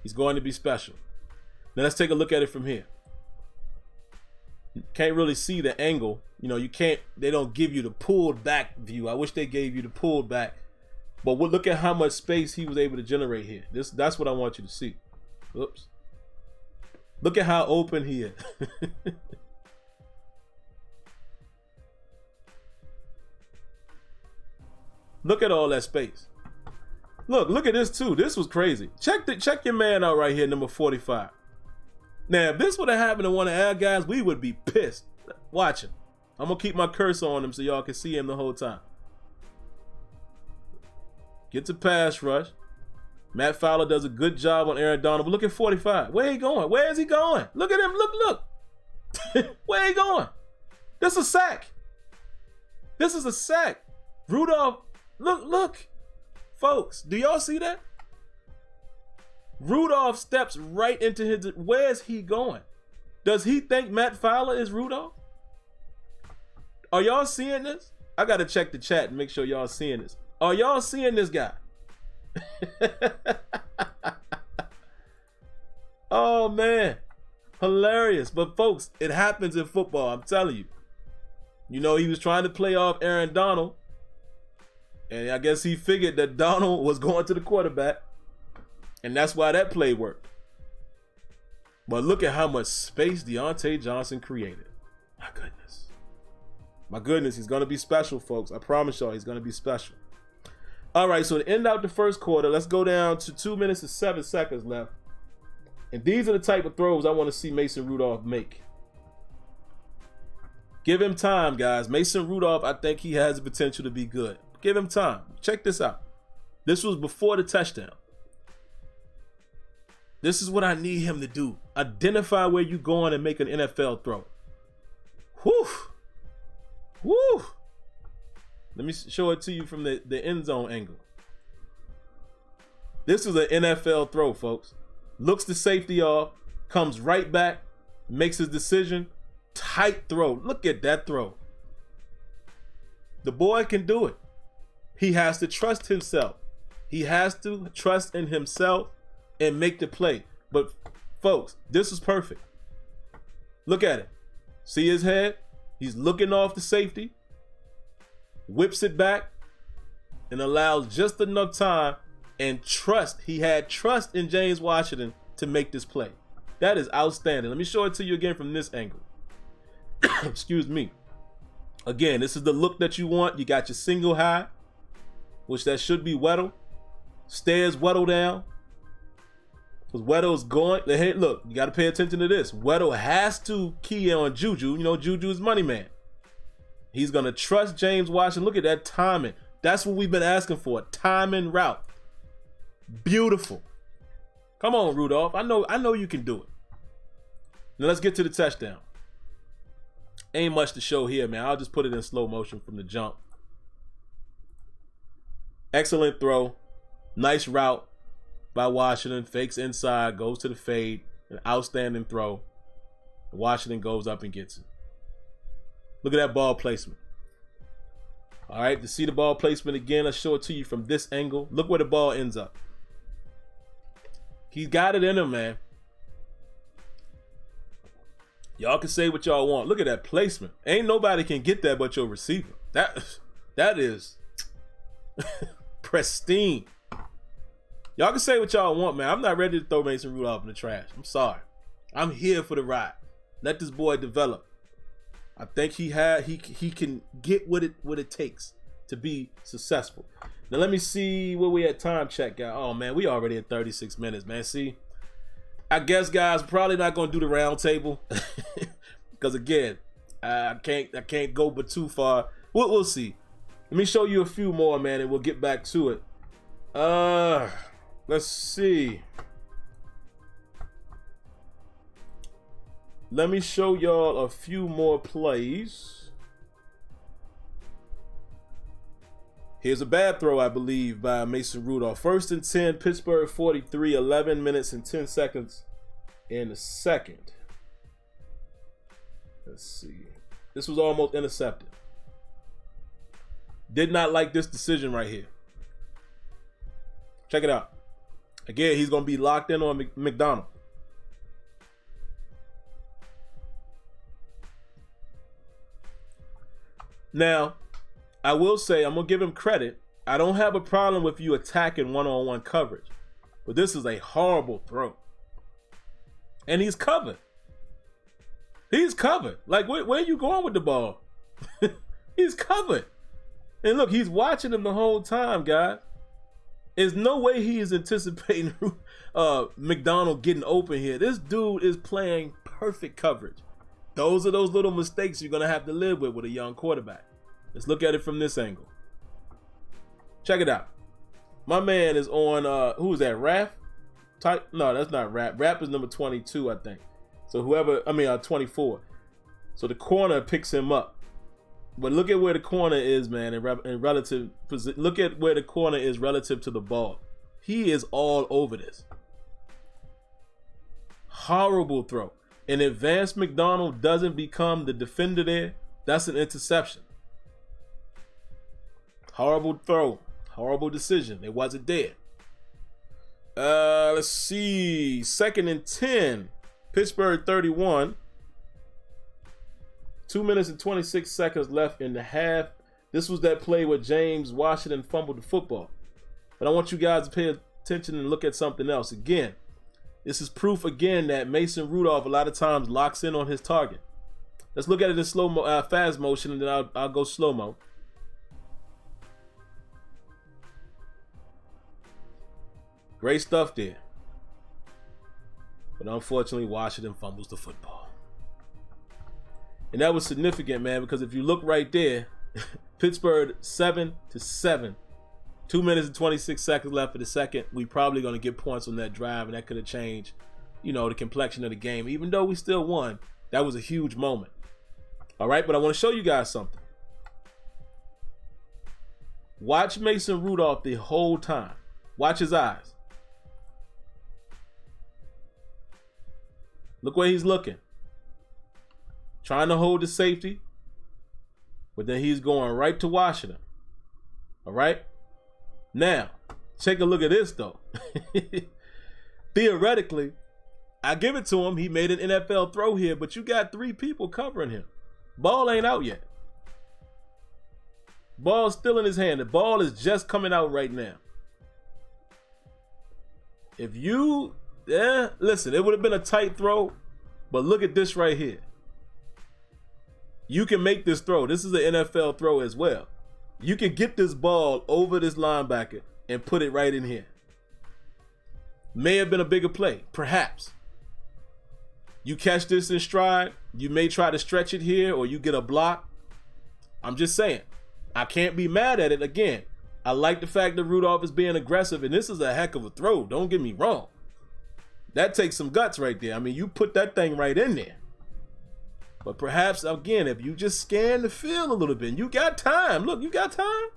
He's going to be special. Now let's take a look at it from here. Can't really see the angle. You know, you can't, they don't give you the pulled back view. I wish they gave you the pulled back. But look at how much space he was able to generate here. That's what I want you to see. Oops. Look at how open he is. Look at all that space. Look at this too. This was crazy. Check your man out right here, number 45. Now, if this would have happened to one of our guys, we would be pissed. Watch him. I'm going to keep my cursor on him so y'all can see him the whole time. Gets a pass rush. Matt Fowler does a good job on Aaron Donald. But look at 45. Where he going? Where is he going? Look at him. Look. Where he going? This is a sack. This is a sack. Rudolph, look. Folks, do y'all see that? Rudolph steps right into his... Where's he going? Does he think Matt Fowler is Rudolph? Are y'all seeing this? I got to check the chat and make sure y'all seeing this. Are y'all seeing this guy? Oh, man. Hilarious. But, folks, it happens in football. I'm telling you. You know, he was trying to play off Aaron Donald. And I guess he figured that Donald was going to the quarterback. And that's why that play worked. But look at how much space Deontay Johnson created. My goodness. My goodness, he's going to be special, folks. I promise y'all he's going to be special. All right, so to end out the first quarter, let's go down to 2 minutes and 7 seconds left. And these are the type of throws I want to see Mason Rudolph make. Give him time, guys. Mason Rudolph, I think he has the potential to be good. Give him time. Check this out. This was before the touchdown. This is what I need him to do. Identify where you're going and make an NFL throw. Whew. Woo! Let me show it to you from the end zone angle. This is an NFL throw, folks. Looks the safety off, comes right back, makes his decision. Tight throw. Look at that throw. The boy can do it. He has to trust himself. He has to trust in himself and make the play. But, folks, this is perfect. Look at it. See his head? He's looking off the safety, whips it back, and allows just enough time and trust. He had trust in James Washington to make this play. That is outstanding. Let me show it to you again from this angle. Excuse me. Again, this is the look that you want. You got your single high, which that should be Weddle. Stares Weddle down. Because Weddle's going. Hey, look, you got to pay attention to this. Weddle has to key in on Juju. You know, Juju's money man. He's going to trust James Washington. Look at that timing. That's what we've been asking for. Timing route. Beautiful. Come on, Rudolph. I know you can do it. Now let's get to the touchdown. Ain't much to show here, man. I'll just put it in slow motion from the jump. Excellent throw. Nice route by Washington. Fakes inside, goes to the fade. An outstanding throw. Washington goes up and gets it. Look at that ball placement. All right, to see the ball placement again, let's show it to you from this angle. Look where the ball ends up. He's got it in him, man. Y'all can say what y'all want. Look at that placement. Ain't nobody can get that but your receiver. That is pristine. Y'all can say what y'all want, man. I'm not ready to throw Mason Rudolph in the trash. I'm sorry. I'm here for the ride. Let this boy develop. I think he can get what it takes to be successful. Now let me see where we at time check, guys. Oh man, we already at 36 minutes, man. See, I guess guys probably not gonna do the round table because again, I can't go but too far. We'll see. Let me show you a few more, man, and we'll get back to it. Let's see. Let me show y'all a few more plays. Here's a bad throw, I believe, by Mason Rudolph. 1st and 10, Pittsburgh 43, 11 minutes and 10 seconds in the second. Let's see. This was almost intercepted. Did not like this decision right here. Check it out. Again, he's going to be locked in on McDonald. Now, I will say, I'm going to give him credit. I don't have a problem with you attacking one-on-one coverage. But this is a horrible throw. And he's covered. He's covered. Like, where are you going with the ball? He's covered. And look, he's watching him the whole time, guys. There's no way he is anticipating McDonald getting open here. This dude is playing perfect coverage. Those are those little mistakes you're going to have to live with a young quarterback. Let's look at it from this angle. Check it out. My man is on, who is that, Raph? No, that's not Raph. Raph is number 22, I think. So 24. So the corner picks him up. But look at where the corner is, man, in relative position. Look at where the corner is relative to the ball. He is all over this. Horrible throw. And if Vance McDonald doesn't become the defender there, that's an interception. Horrible throw. Horrible decision. It wasn't there. Let's see. 2nd and 10. Pittsburgh 31. 2 minutes and 26 seconds left in the half. This was that play where James Washington fumbled the football. But I want you guys to pay attention and look at something else. Again, this is proof again that Mason Rudolph a lot of times locks in on his target. Let's look at it in fast motion, and then I'll go slow-mo. Great stuff there. But unfortunately, Washington fumbles the football. And that was significant, man, because if you look right there, Pittsburgh 7-7. 2 minutes and 26 seconds left for the second. We probably going to get points on that drive, and that could have changed, the complexion of the game. Even though we still won, that was a huge moment. All right, but I want to show you guys something. Watch Mason Rudolph the whole time. Watch his eyes. Look where he's looking. Trying to hold the safety, but then he's going right to Washington. All right? Now, take a look at this, though. Theoretically, I give it to him. He made an NFL throw here, but you got 3 people covering him. Ball ain't out yet. Ball's still in his hand. The ball is just coming out right now. If you, listen, it would have been a tight throw, but look at this right here. You can make this throw. This is an NFL throw as well. You can get this ball over this linebacker and put it right in here. May have been a bigger play, perhaps. You catch this in stride, you may try to stretch it here, or you get a block. I'm just saying, I can't be mad at it. Again, I like the fact that Rudolph is being aggressive, and this is a heck of a throw. Don't get me wrong. That takes some guts right there. I mean, you put that thing right in there. But perhaps, again, if you just scan the field a little bit, you got time. Look, you got time.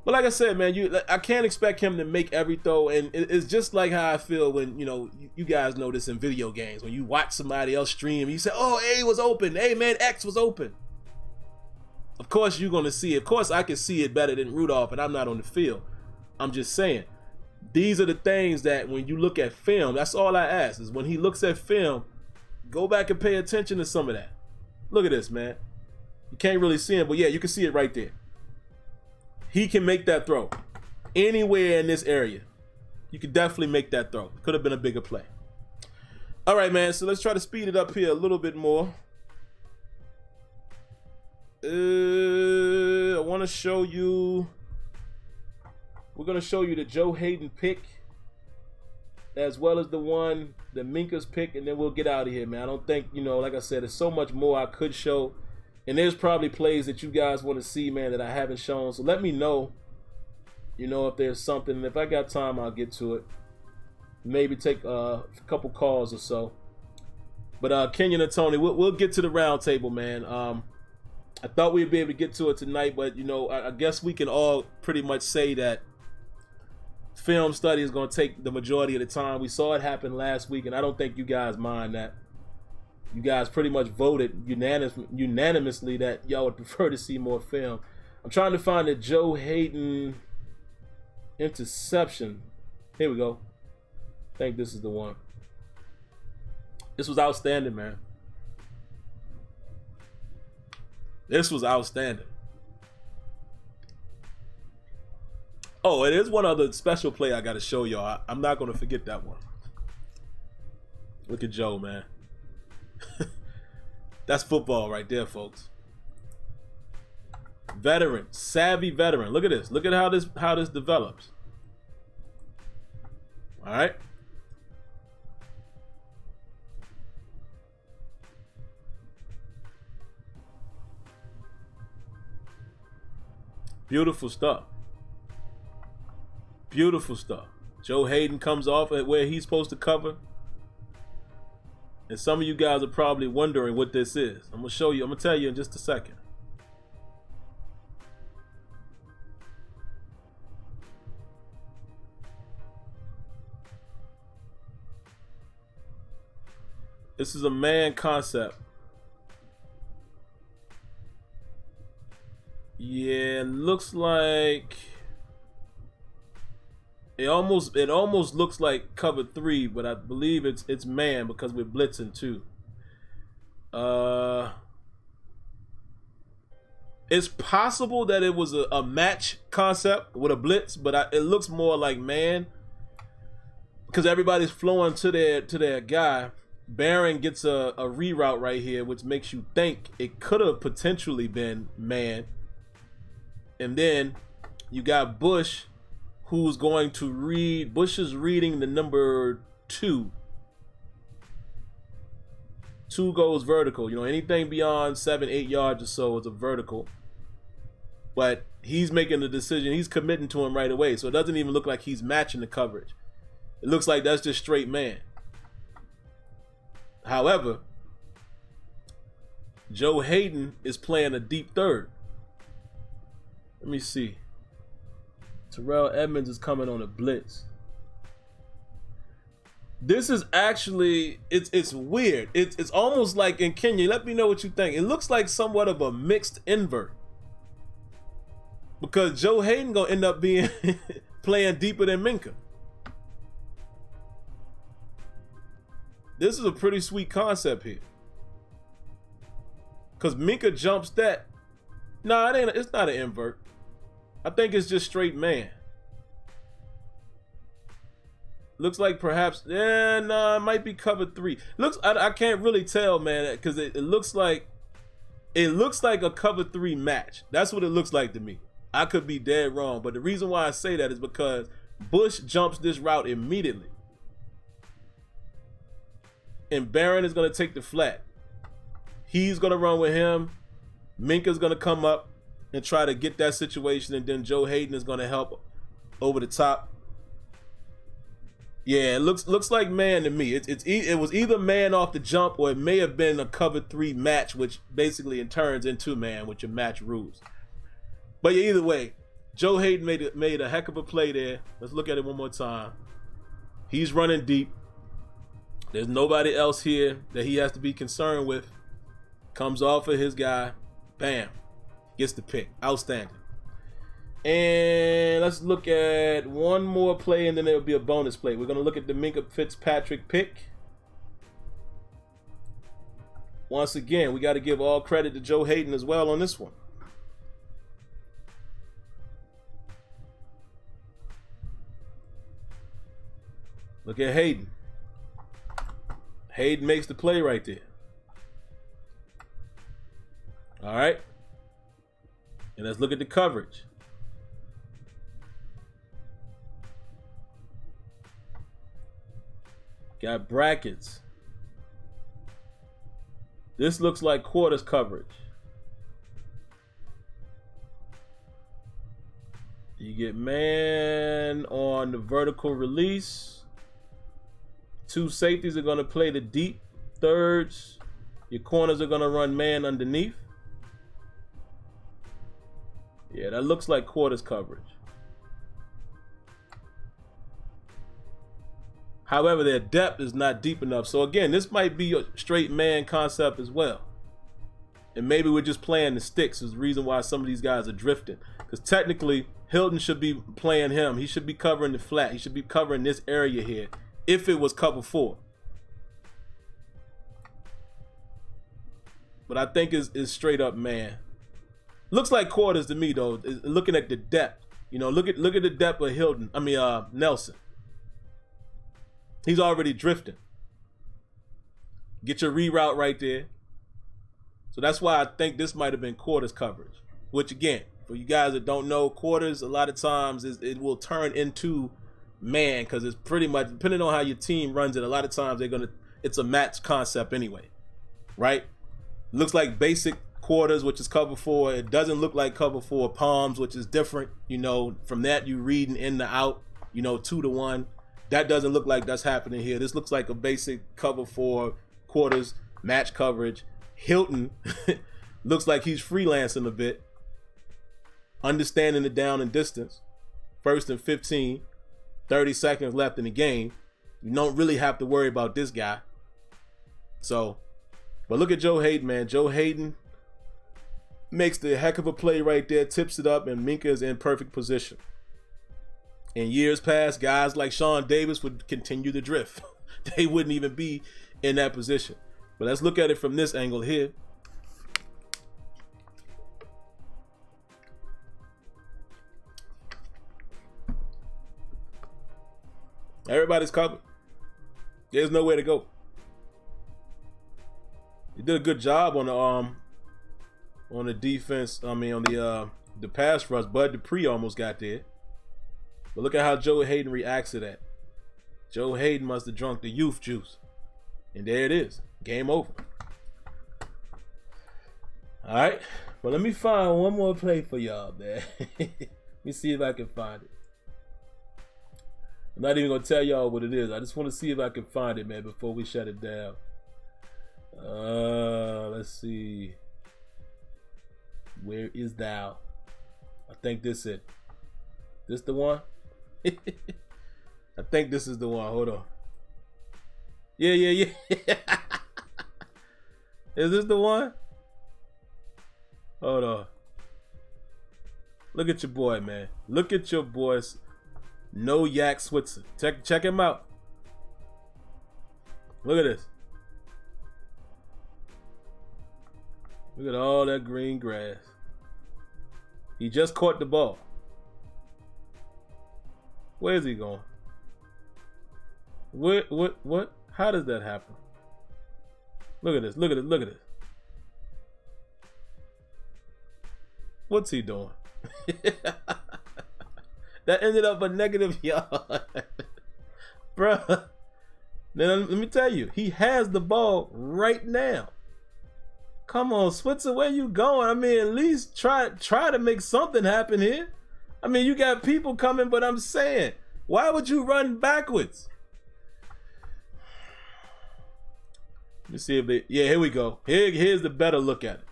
But like I said, man, I can't expect him to make every throw. And it's just like how I feel when, you guys know this in video games. When you watch somebody else stream, you say, oh, A was open. Hey, man, X was open. Of course, you're going to see it. Of course, I can see it better than Rudolph, and I'm not on the field. I'm just saying, these are the things that when you look at film, that's all I ask is when he looks at film, go back and pay attention to some of that. Look at this, man. You can't really see him, but yeah, you can see it right there. He can make that throw anywhere in this area. You can definitely make that throw. Could have been a bigger play. All right, man, so let's try to speed it up here a little bit more. I want to show you. We're going to show you the Joe Hayden pick, as well as the Minka's pick, and then we'll get out of here, man. I don't think, like I said, there's so much more I could show. And there's probably plays that you guys want to see, man, that I haven't shown. So let me know, if there's something. And if I got time, I'll get to it. Maybe take a couple calls or so. But Kenyon and Tony, we'll get to the round table, man. I thought we'd be able to get to it tonight, but, I guess we can all pretty much say that film study is going to take the majority of the time. We saw it happen last week, and I don't think you guys mind that. You guys pretty much voted unanimously that y'all would prefer to see more film. I'm trying to find the Joe Hayden interception. Here we go. I think this is the one. This was outstanding, man. This was outstanding. Oh, and there's one other special play I got to show y'all. I'm not going to forget that one. Look at Joe, man. That's football right there, folks. Veteran, savvy veteran. Look at this. Look at how this develops. All right. Beautiful stuff. Beautiful stuff. Joe Hayden comes off at where he's supposed to cover. And some of you guys are probably wondering what this is. I'm going to show you. I'm going to tell you in just a second. This is a man concept. Yeah, looks like it almost looks like cover 3, but I believe it's man because we're blitzing too. It's possible that it was a match concept with a blitz, but it looks more like man because everybody's flowing to their guy. Barron gets a reroute right here, which makes you think it could have potentially been man. And then you got Bush, who's going to read. Bush is reading the number 2. 2 goes vertical. Anything beyond 7-8 yards or so is a vertical. But he's making the decision. He's committing to him right away. So it doesn't even look like he's matching the coverage. It looks like that's just straight man. However, Joe Hayden is playing a deep third. Let me see. Terrell Edmonds is coming on a blitz. This is actually, it's weird. It's almost like, in Kenya, let me know what you think. It looks like somewhat of a mixed invert. Because Joe Hayden gonna end up being playing deeper than Minka. this is a pretty sweet concept here. Because Minka jumps that. Nah, it's not an invert. I think it's just straight man. Looks like perhaps, yeah, nah, it might be cover 3. Looks, I can't really tell, man, because it looks like a cover 3 match. That's what it looks like to me. I could be dead wrong, but the reason why I say that is because Bush jumps this route immediately. And Barron is going to take the flat. He's going to run with him. Minka's going to come up and try to get that situation, and then Joe Hayden is going to help over the top. Yeah, it looks like man to me. It was either man off the jump, or it may have been a cover 3 match, which basically it turns into man with your match rules. But yeah, either way, Joe Hayden made a heck of a play there. Let's look at it one more time. He's running deep. There's nobody else here that he has to be concerned with. Comes off of his guy. Bam. Gets the pick. Outstanding. And let's look at one more play, and then there'll be a bonus play. We're going to look at the Minka Fitzpatrick pick. Once again, we got to give all credit to Joe Hayden as well on this one. Look at Hayden. Hayden makes the play right there. All right. And let's look at the coverage. Got brackets. This looks like quarters coverage. You get man on the vertical release. 2 safeties are going to play the deep thirds. Your corners are going to run man underneath. Yeah, that looks like quarters coverage. However, their depth is not deep enough. So again, this might be a straight man concept as well. And maybe we're just playing the sticks is the reason why some of these guys are drifting. Because technically, Hilton should be playing him. He should be covering the flat. He should be covering this area here if it was cover 4. But I think it's straight up man. Looks like quarters to me though. Looking at the depth, you know, look at the depth of Hilton. I mean Nelson. He's already drifting. Get your reroute right there. So that's why I think this might have been quarters coverage. Which again, for you guys that don't know, quarters a lot of times it will turn into man because it's pretty much depending on how your team runs it. A lot of times it's a match concept anyway, right? Looks like basic quarters, which is cover 4. It doesn't look like cover 4 palms, which is different. You know, from that you reading in to out. You know, 2 to 1. That doesn't look like that's happening here. This looks like a basic cover 4 quarters match coverage. Hilton looks like he's freelancing a bit, understanding the down and distance. 1st and 15, 30 seconds left in the game. You don't really have to worry about this guy. So, but look at Joe Hayden, man. Joe Hayden makes the heck of a play right there, tips it up, and Minka is in perfect position. In years past, guys like Sean Davis would continue to drift. They wouldn't even be in that position. But let's look at it from this angle here. Everybody's covered. There's nowhere to go. He did a good job on the defense. I mean, on the pass rush. Bud Dupree almost got there. But look at how Joe Hayden reacts to that. Joe Hayden must have drunk the youth juice. And there it is. Game over. All right. Well, let me find one more play for y'all, man. Let me see if I can find it. I'm not even going to tell y'all what it is. I just want to see if I can find it, man, before we shut it down. Let's see. Where is thou? I think this it. This the one? I think this is the one. Hold on. Yeah. Is this the one? Hold on. Look at your boy, man. Look at your boys. No Yak Switzer. Check him out. Look at this. Look at all that green grass. He just caught the ball. Where is he going? What? How does that happen? Look at this. Look at it. Look at this. What's he doing? That ended up a negative yard. Bruh. Then let me tell you, he has the ball right now. Come on, Switzer, where you going? I mean, at least try to make something happen here. I mean, you got people coming, but I'm saying, why would you run backwards? Let me see if it, yeah, here we go. Here's the better look at it.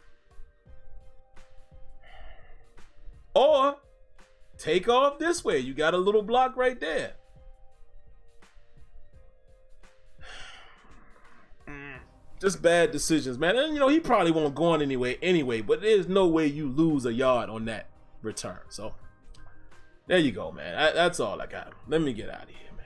Or take off this way. You got a little block right there. Just bad decisions, man. And, you know, he probably won't go on anyway, but there's no way you lose a yard on that return. So, there you go, man. That's all I got. Let me get out of here, man.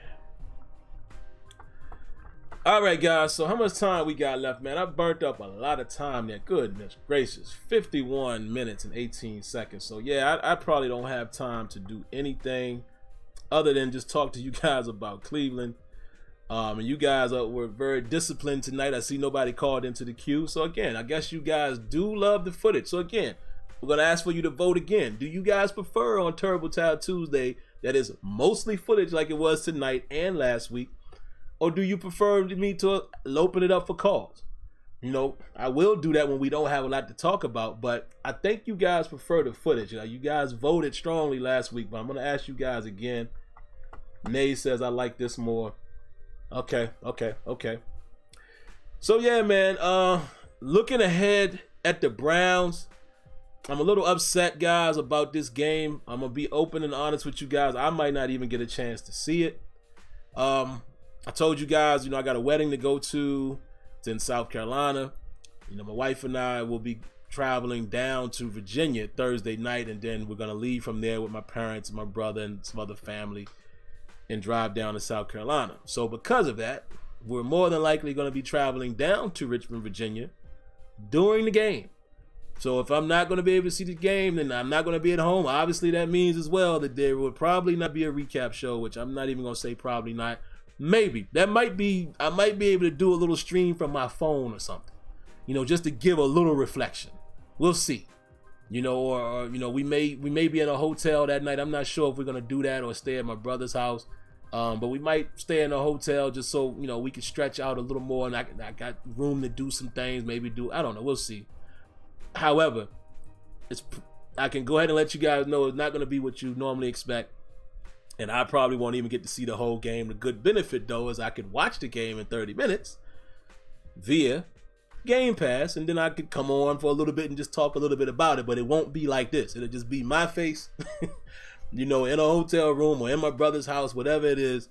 All right, guys. So, how much time we got left, man? I burnt up a lot of time there. Goodness gracious. 51 minutes and 18 seconds. So, yeah, I probably don't have time to do anything other than just talk to you guys about Cleveland. And you guys were very disciplined tonight. I see nobody called into the queue. So again, I guess you guys do love the footage. So again, we're going to ask for you to vote again. Do you guys prefer on Terrible Tile Tuesday that is mostly footage like it was tonight and last week? Or do you prefer me to open it up for calls? You know, I will do that when we don't have a lot to talk about, but I think you guys prefer the footage. You guys voted strongly last week, but I'm going to ask you guys again. Nay says I like this more. Okay. So yeah, man, looking ahead at the Browns, I'm a little upset, guys, about this game. I'm gonna be open and honest with you guys. I might not even get a chance to see it. I told you guys, you know, I got a wedding to go to. It's in South Carolina. You know, my wife and I will be traveling down to Virginia Thursday night, and then we're gonna leave from there with my parents, my brother, and some other family, and drive down to South Carolina. So because of that, we're more than likely going to be traveling down to Richmond, Virginia during the game. So if I'm not going to be able to see the game, then I'm not going to be at home. Obviously, that means as well that there will probably not be a recap show, which I'm not even going to say probably not. Maybe. That might be, I might be able to do a little stream from my phone or something, you know, just to give a little reflection. We'll see. You know, or you know, we may be in a hotel that night. I'm not sure if we're going to do that or stay at my brother's house. But we might stay in a hotel just so, you know, we can stretch out a little more, and I got room to do some things, maybe do, I don't know, we'll see. However, I can go ahead and let you guys know it's not going to be what you normally expect, and I probably won't even get to see the whole game. The good benefit, though, is I could watch the game in 30 minutes via Game Pass, and then I could come on for a little bit and just talk a little bit about it, but it won't be like this. It'll just be my face you know, in a hotel room or in my brother's house, whatever it is,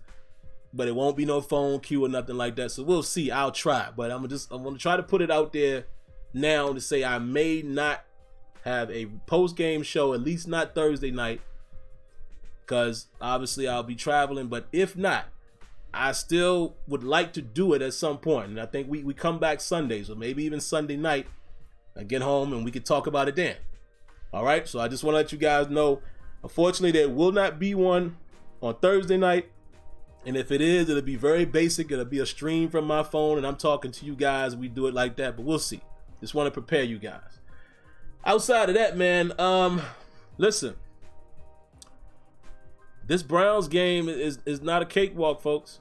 but it won't be no phone queue or nothing like that. So we'll see. I'll try, but I'm gonna try to put it out there now to say I may not have a post-game show, at least not Thursday night, because obviously I'll be traveling. But if not, I still would like to do it at some point, and I think we come back Sunday, so maybe even Sunday night I get home and we can talk about it then. All right, so I just want to let you guys know, unfortunately, there will not be one on Thursday night. And if it is, it'll be very basic. It'll be a stream from my phone, and I'm talking to you guys. We do it like that, but we'll see. Just want to prepare you guys. Outside of that, man, listen. This Browns game is not a cakewalk, folks.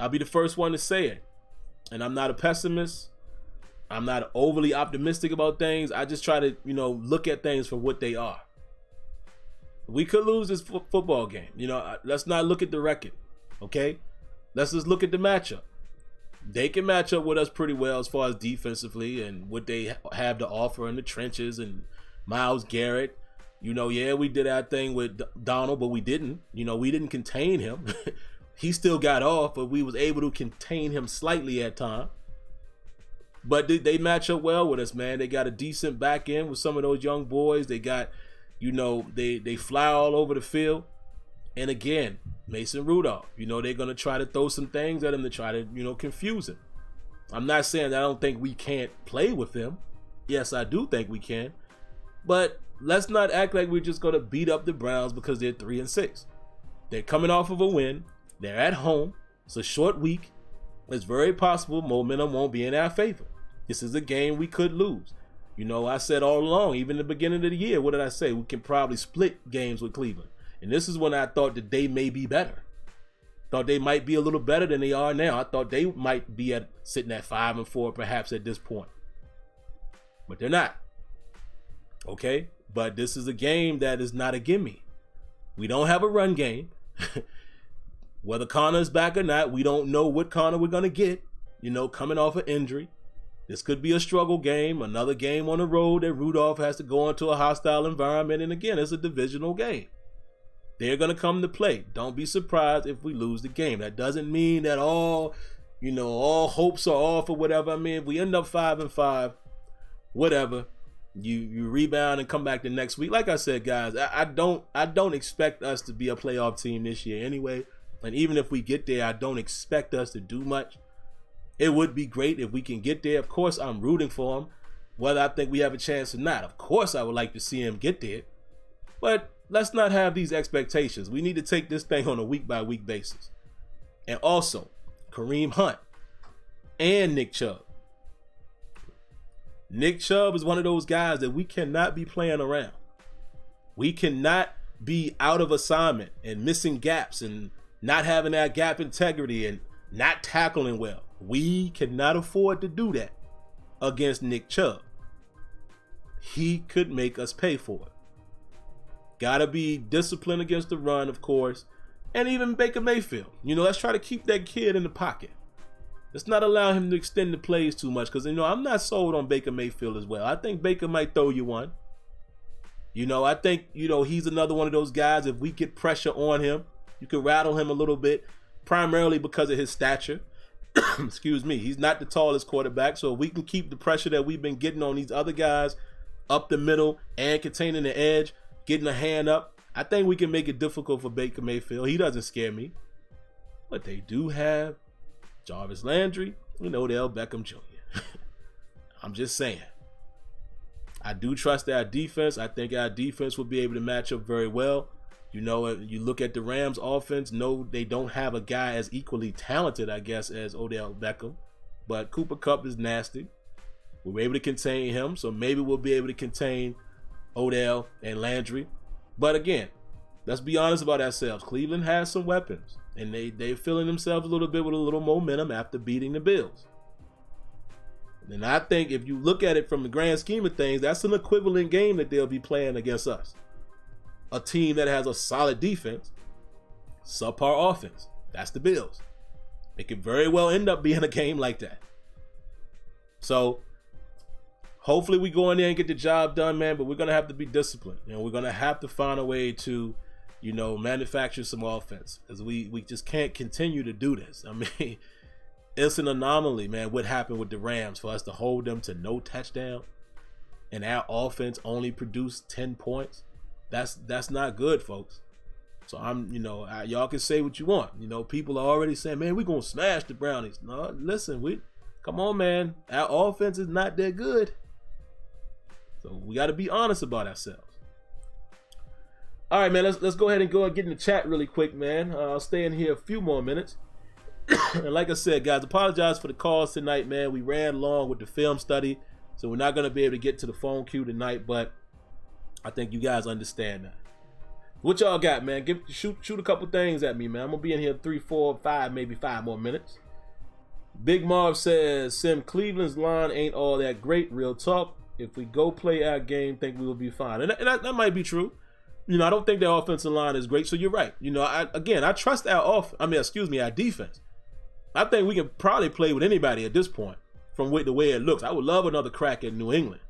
I'll be the first one to say it. And I'm not a pessimist. I'm not overly optimistic about things. I just try to, you know, look at things for what they are. We could lose this football game. You know, let's not look at the record, okay? Let's just look at the matchup. They can match up with us pretty well as far as defensively and what they have to offer in the trenches, and Myles Garrett. You know, yeah, we did our thing with Donald, but we didn't. You know, we didn't contain him. He still got off, but we was able to contain him slightly at times. But they match up well with us, man. They got a decent back end with some of those young boys. They got, you know, they fly all over the field. And again, Mason Rudolph, you know, they're going to try to throw some things at him to try to, you know, confuse him. I'm not saying that I don't think we can't play with him. Yes, I do think we can. But let's not act like we're just going to beat up the Browns because they're 3-6. They're coming off of a win. They're at home. It's a short week. It's very possible momentum won't be in our favor. This is a game we could lose. You know, I said all along, even in the beginning of the year, what did I say? We can probably split games with Cleveland. And this is when I thought that they may be better. Thought they might be a little better than they are now. I thought they might be sitting at 5-4 perhaps at this point. But they're not. Okay? But this is a game that is not a gimme. We don't have a run game. Whether Connor is back or not, we don't know what Connor we're going to get, you know, coming off an injury. This could be a struggle game, another game on the road that Rudolph has to go into a hostile environment. And again, it's a divisional game. They're going to come to play. Don't be surprised if we lose the game. That doesn't mean that all hopes are off or whatever. I mean, if we end up 5-5, whatever, you rebound and come back the next week. Like I said, guys, I don't expect us to be a playoff team this year anyway. And even if we get there, I don't expect us to do much. It would be great if we can get there. Of course, I'm rooting for them, whether I think we have a chance or not. Of course, I would like to see him get there. But let's not have these expectations. We need to take this thing on a week-by-week basis. And also, Kareem Hunt and Nick Chubb. Nick Chubb is one of those guys that we cannot be playing around. We cannot be out of assignment and missing gaps and not having that gap integrity and not tackling well. We cannot afford to do that against Nick Chubb. He could make us pay for it. Gotta be disciplined against the run, of course. And even Baker Mayfield. You know, let's try to keep that kid in the pocket. Let's not allow him to extend the plays too much. Because, you know, I'm not sold on Baker Mayfield as well. I think Baker might throw you one. You know, I think, you know, he's another one of those guys. If we get pressure on him, you can rattle him a little bit. Primarily because of his stature. Excuse me. He's not the tallest quarterback. So if we can keep the pressure that we've been getting on these other guys up the middle and containing the edge, getting a hand up, I think we can make it difficult for Baker Mayfield. He doesn't scare me. But they do have Jarvis Landry and Odell Beckham Jr. I'm just saying. I do trust our defense. I think our defense will be able to match up very well. You know, you look at the Rams offense, no, they don't have a guy as equally talented, I guess, as Odell Beckham. But Cooper Kupp is nasty. We were able to contain him, so maybe we'll be able to contain Odell and Landry. But again, let's be honest about ourselves. Cleveland has some weapons, and they're feeling themselves a little bit with a little momentum after beating the Bills. And I think if you look at it from the grand scheme of things, that's an equivalent game that they'll be playing against us. A team that has a solid defense, subpar offense. That's the Bills. It could very well end up being a game like that. So hopefully we go in there and get the job done, man, but we're going to have to be disciplined. And we're going to have to find a way to, you know, manufacture some offense. Because we just can't continue to do this. I mean, it's an anomaly, man, what happened with the Rams for us to hold them to no touchdown. And our offense only produced 10 points. That's not good, folks. So y'all can say what you want. You know, people are already saying, man, we're going to smash the Brownies. No, listen, come on, man. Our offense is not that good. So we got to be honest about ourselves. All right, man, let's go ahead and get in the chat really quick, man. I'll stay in here a few more minutes. And like I said, guys, apologize for the calls tonight, man. We ran long with the film study, so we're not going to be able to get to the phone queue tonight, but I think you guys understand that. What y'all got, man? Shoot a couple things at me, man. I'm going to be in here 3, 4, 5, maybe 5 more minutes. Big Marv says, Sim, Cleveland's line ain't all that great. Real talk. If we go play our game, think we will be fine. And that might be true. You know, I don't think their offensive line is great, so you're right. You know, I trust our defense. I think we can probably play with anybody at this point from the way it looks. I would love another crack at New England.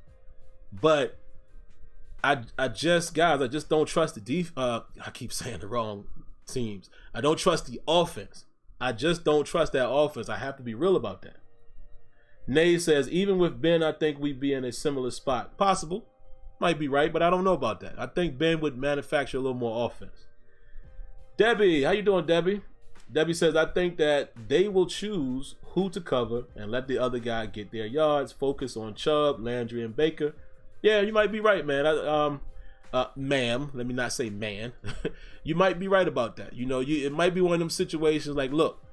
But I just don't trust the defense. I keep saying the wrong teams. I don't trust the offense. I just don't trust that offense. I have to be real about that. Nay says, even with Ben, I think we'd be in a similar spot. Possible. Might be right, but I don't know about that. I think Ben would manufacture a little more offense. Debbie, how you doing, Debbie? Debbie says, I think that they will choose who to cover and let the other guy get their yards. Focus on Chubb, Landry, and Baker. Yeah, you might be right, man. Ma'am, let me not say man. You might be right about that. You know, it might be one of them situations like, look,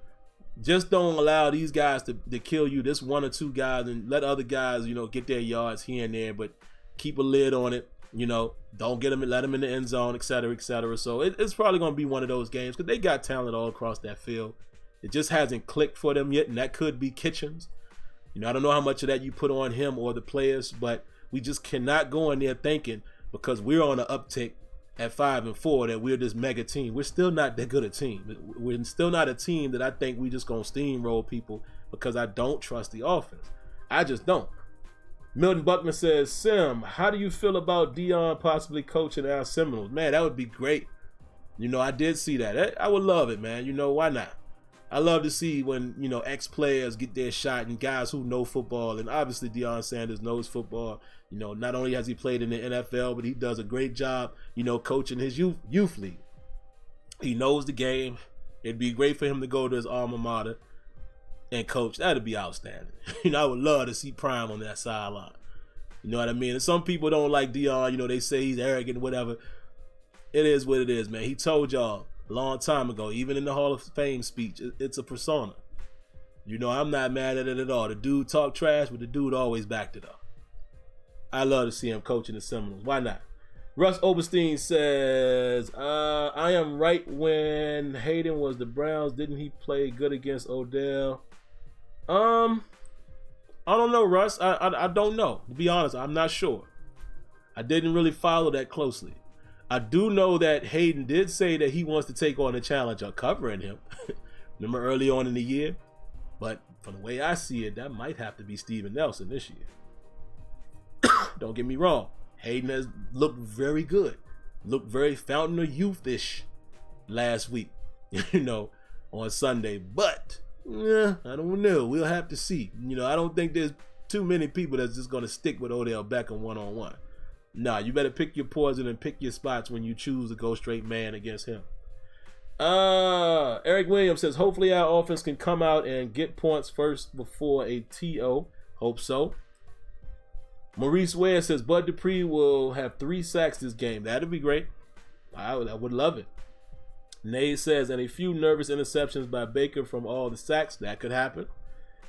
just don't allow these guys to kill you, this one or two guys, and let other guys, you know, get their yards here and there, but keep a lid on it. You know, don't get them and let them in the end zone, etc., etc. So it's probably going to be one of those games because they got talent all across that field. It just hasn't clicked for them yet, and that could be Kitchens. You know, I don't know how much of that you put on him or the players, but we just cannot go in there thinking because we're on an uptick at 5-4 that we're this mega team. We're still not that good a team. We're still not a team that I think we just gonna steamroll people because I don't trust the offense. I just don't. Milton Buckman says, Sim, how do you feel about Dion possibly coaching our Seminoles? Man, that would be great. You know, I did see that. I would love it, man. You know, why not? I love to see when, you know, ex-players get their shot and guys who know football. And obviously Deion Sanders knows football. You know, not only has he played in the NFL, but he does a great job, you know, coaching his youth league. He knows the game. It'd be great for him to go to his alma mater and coach. That'd be outstanding. You know, I would love to see Prime on that sideline. You know what I mean? And some people don't like Deion. You know, they say he's arrogant, whatever. It is what it is, man. He told y'all a long time ago, even in the Hall of Fame speech, it's a persona. You know, I'm not mad at it at all. The dude talked trash, but the dude always backed it up. I love to see him coaching the Seminoles. Why not? Russ Oberstein says, I am right when Hayden was the Browns. Didn't he play good against Odell? I don't know, Russ. I don't know. To be honest, I'm not sure. I didn't really follow that closely. I do know that Hayden did say that he wants to take on the challenge of covering him. Remember early on in the year? But from the way I see it, that might have to be Steven Nelson this year. Don't get me wrong. Hayden has looked very good. Looked very Fountain of Youth-ish last week, you know, on Sunday. But, I don't know. We'll have to see. You know, I don't think there's too many people that's just going to stick with Odell Beckham one-on-one. Nah, you better pick your poison and pick your spots when you choose to go straight man against him. Eric Williams says, hopefully our offense can come out and get points first before a TO. Hope so. Maurice Ware says, Bud Dupree will have 3 sacks this game. That'd be great. I would love it. Nate says, and a few nervous interceptions by Baker from all the sacks. That could happen.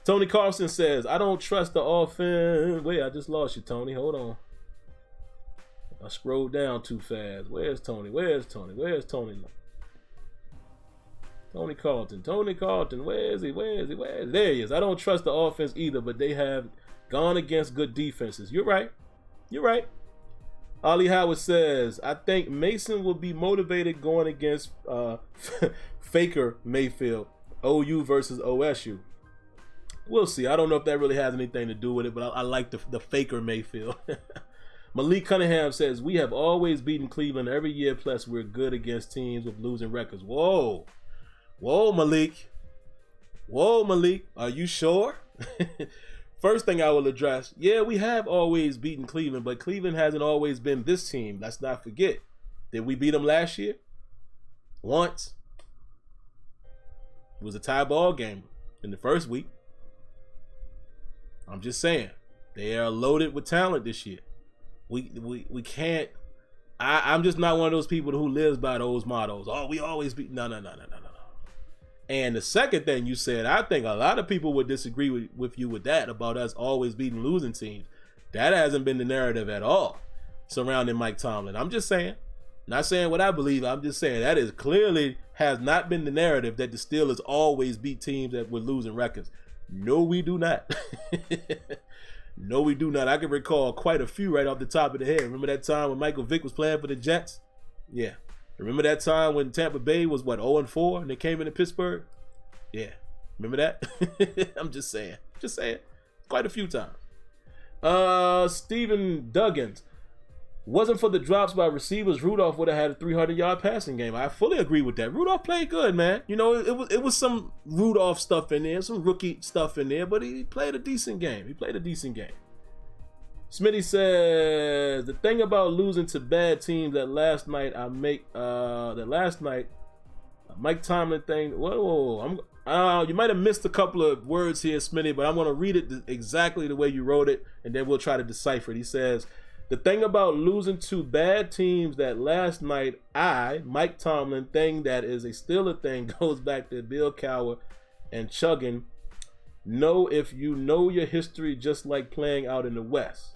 Tony Carlson says, I don't trust the offense. Wait, I just lost you, Tony. Hold on. I scrolled down too fast. Where's Tony? Where's Tony? Where's Tony? Tony Carlton. Tony Carlton. Where is he? Where is he? Where is he? There he is. I don't trust the offense either, but they have gone against good defenses. You're right. You're right. Ollie Howard says, I think Mason will be motivated going against Faker Mayfield. OU versus OSU. We'll see. I don't know if that really has anything to do with it, but I like the Faker Mayfield. Malik Cunningham says, we have always beaten Cleveland every year, plus we're good against teams with losing records. Whoa. Whoa, Malik. Whoa, Malik. Are you sure? First thing I will address, yeah, we have always beaten Cleveland, but Cleveland hasn't always been this team. Let's not forget. Did we beat them last year? Once. It was a tie ball game in the first week. I'm just saying. They are loaded with talent this year. We can't. I'm just not one of those people who lives by those mottos. Oh, we always beat. No. And the second thing you said, I think a lot of people would disagree with you with that, about us always beating losing teams. That hasn't been the narrative at all surrounding Mike Tomlin. I'm just saying. Not saying what I believe. I'm just saying that is clearly has not been the narrative that the Steelers always beat teams that were losing records. No, we do not. No, we do not. I can recall quite a few right off the top of the head. Remember that time when Michael Vick was playing for the Jets? Yeah. Remember that time when Tampa Bay was, 0-4 and they came into Pittsburgh? Yeah. Remember that? I'm just saying. Just saying. Quite a few times. Steven Duggins. Wasn't for the drops by receivers, Rudolph would have had a 300-yard passing game. I fully agree with that. Rudolph played good, man. You know, it was some Rudolph stuff in there, some rookie stuff in there, but he played a decent game. Smitty says, the thing about losing to bad teams that last night Mike Tomlin thing. Whoa, You might have missed a couple of words here, Smitty, but I'm going to read it exactly the way you wrote it, and then we'll try to decipher it. He says, the thing about losing to bad teams that last night, Mike Tomlin, thing that is a still a thing, goes back to Bill Cowher and chugging. Know if you know your history, just like playing out in the West.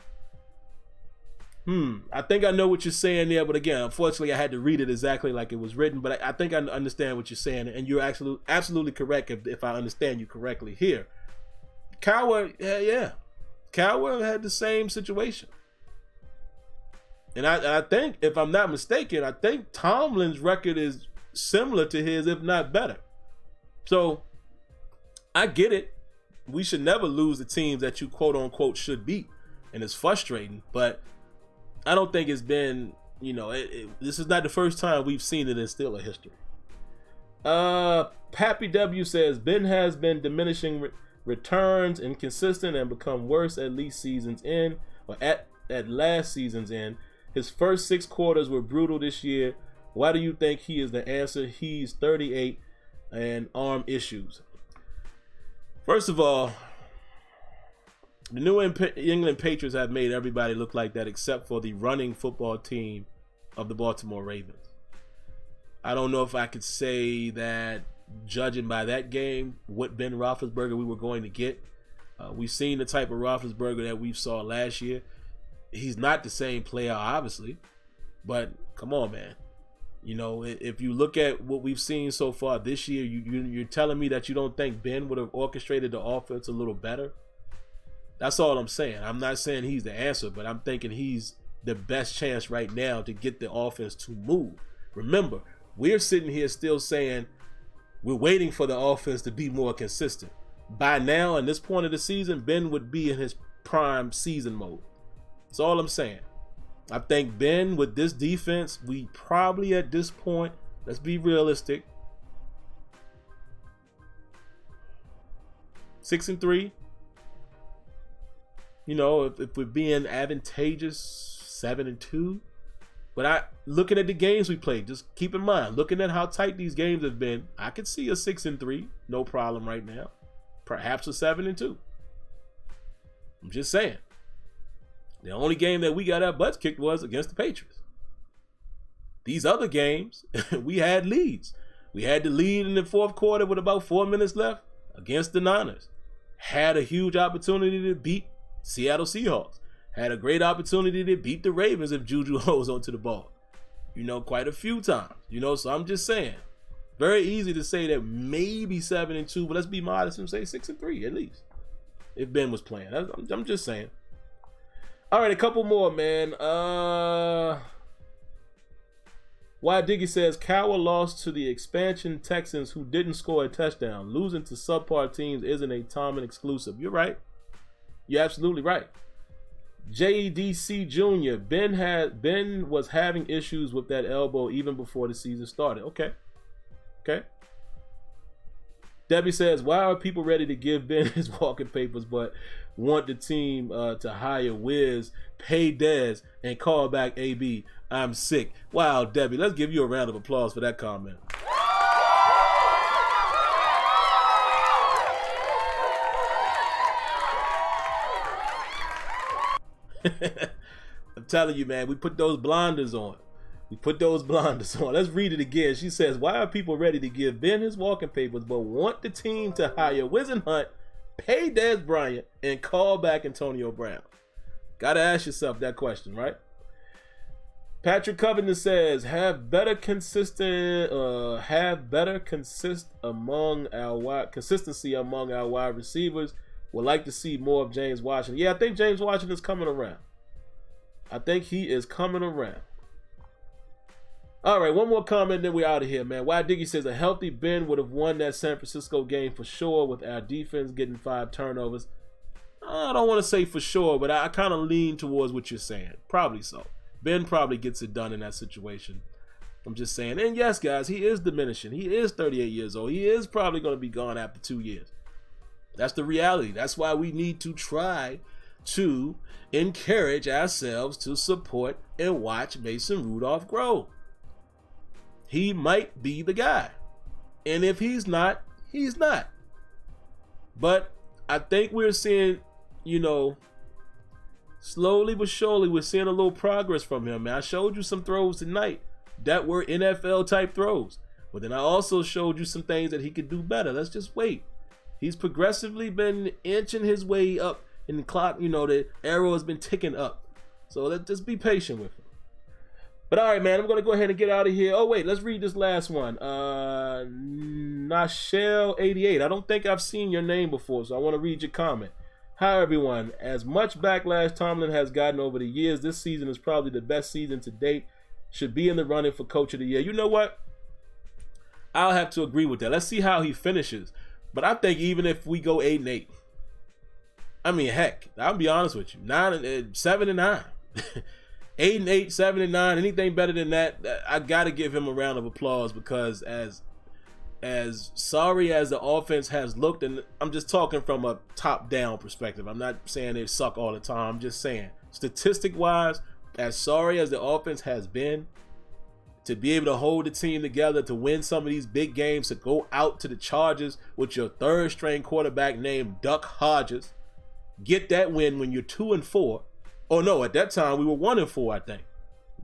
I think I know what you're saying there, but again, unfortunately, I had to read it exactly like it was written, but I think I understand what you're saying, and you're absolutely correct if I understand you correctly here. Cowher, yeah. Cowher had the same situation. And I think, if I'm not mistaken, I think Tomlin's record is similar to his, if not better. So, I get it. We should never lose the teams that you quote-unquote should beat, and it's frustrating, but I don't think it's been, this is not the first time we've seen it in Steeler history. Pappy W says, Ben has been diminishing returns, inconsistent, and become worse at last season's end. His first 6 quarters were brutal this year. Why do you think he is the answer? He's 38 and arm issues. First of all, the New England Patriots have made everybody look like that except for the running football team of the Baltimore Ravens. I don't know if I could say that, judging by that game, what Ben Roethlisberger we were going to get. We've seen the type of Roethlisberger that we saw last year. He's not the same player, obviously, but come on, man. If you look at what we've seen so far this year, you're telling me that you don't think Ben would have orchestrated the offense a little better? That's all I'm saying. I'm not saying he's the answer, but I'm thinking he's the best chance right now to get the offense to move. Remember, we're sitting here still saying we're waiting for the offense to be more consistent. By now, in this point of the season, Ben would be in his prime season mode. That's all I'm saying. I think Ben, with this defense, we probably at this point, let's be realistic, 6-3. If we're being advantageous, 7-2. But looking at the games we played, just keep in mind, looking at how tight these games have been, I could see a 6-3, no problem right now. Perhaps a 7-2. I'm just saying. The only game that we got our butts kicked was against the Patriots. These other games, we had leads. We had the lead in the fourth quarter with about 4 minutes left against the Niners. Had a huge opportunity to beat Seattle Seahawks. Had a great opportunity to beat the Ravens if Juju holds onto the ball. Quite a few times. So I'm just saying. Very easy to say that maybe 7-2, but let's be modest and say 6-3 at least. If Ben was playing. I'm just saying. All right, a couple more, man. Why Diggy says, Cowher lost to the expansion Texans who didn't score a touchdown. Losing to subpar teams isn't a Tomlin exclusive. You're right. You're absolutely right. JDC Jr. Ben was having issues with that elbow even before the season started. Okay. Debbie says, why are people ready to give Ben his walking papers but want the team to hire Wiz, pay Dez, and call back AB? I'm sick. Wow, Debbie, let's give you a round of applause for that comment. I'm telling you, man, we put those blunders on. Let's read it again. She says, why are people ready to give Ben his walking papers but want the team to hire Wiz and Hunt, pay Dez Bryant, and call back Antonio Brown? Gotta ask yourself that question, right? Patrick Covington says, consistency among our wide receivers. Would like to see more of James Washington. Yeah, I think James Washington is coming around. All right, one more comment, then we're out of here, man. Why Diggy says, a healthy Ben would have won that San Francisco game for sure with our defense getting 5 turnovers. I don't want to say for sure, but I kind of lean towards what you're saying. Probably so. Ben probably gets it done in that situation. I'm just saying. And yes, guys, he is diminishing. He is 38 years old. He is probably going to be gone after 2 years. That's the reality. That's why we need to try to encourage ourselves to support and watch Mason Rudolph grow. He might be the guy. And if he's not, He's not. But I think we're seeing, slowly but surely, we're seeing a little progress from him, man. I showed you some throws tonight that were NFL type throws. But then I also showed you some things that he could do better. Let's just wait. He's progressively been inching his way up in the clock. The arrow has been ticking up. So let's just be patient with him. But all right, man, I'm going to go ahead and get out of here. Oh, wait, let's read this last one. Nashel88. I don't think I've seen your name before, so I want to read your comment. Hi, everyone. As much backlash Tomlin has gotten over the years, this season is probably the best season to date. Should be in the running for Coach of the Year. You know what? I'll have to agree with that. Let's see how he finishes. But I think even if we go 8-8, I mean, heck, I'll be honest with you, 7-9. 8-8, 7-9, anything better than that, I gotta give him a round of applause, because as sorry as the offense has looked, and I'm just talking from a top-down perspective, I'm not saying they suck all the time, I'm just saying, statistic-wise, as sorry as the offense has been, to be able to hold the team together, to win some of these big games, to go out to the Chargers with your third-string quarterback named Duck Hodges, get that win when you're 2-4. Oh no, at that time we were 1-4, I think.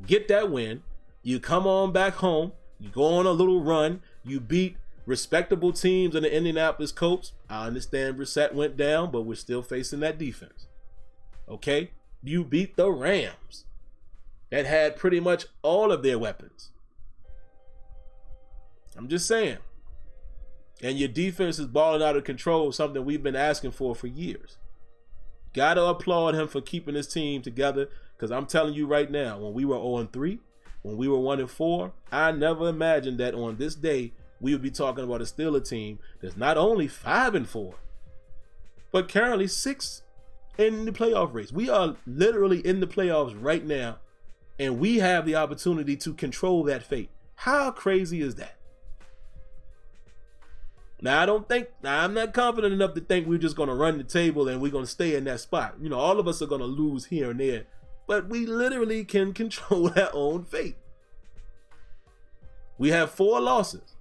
Get that win. You come on back home. You go on a little run. You beat respectable teams in the Indianapolis Colts. I understand Brissett went down, but we're still facing that defense. Okay? You beat the Rams that had pretty much all of their weapons. I'm just saying. And your defense is balling out of control, something we've been asking for years. Gotta applaud him for keeping his team together, because I'm telling you right now, when we were 0-3, when we were 1-4, I never imagined that on this day we would be talking about a Steelers team that's not only 5-4, but currently 6 in the playoff race. We are literally in the playoffs right now, and we have the opportunity to control that fate. How crazy is that? Now, I'm not confident enough to think we're just going to run the table and we're going to stay in that spot. All of us are going to lose here and there, but we literally can control our own fate. We have 4 losses.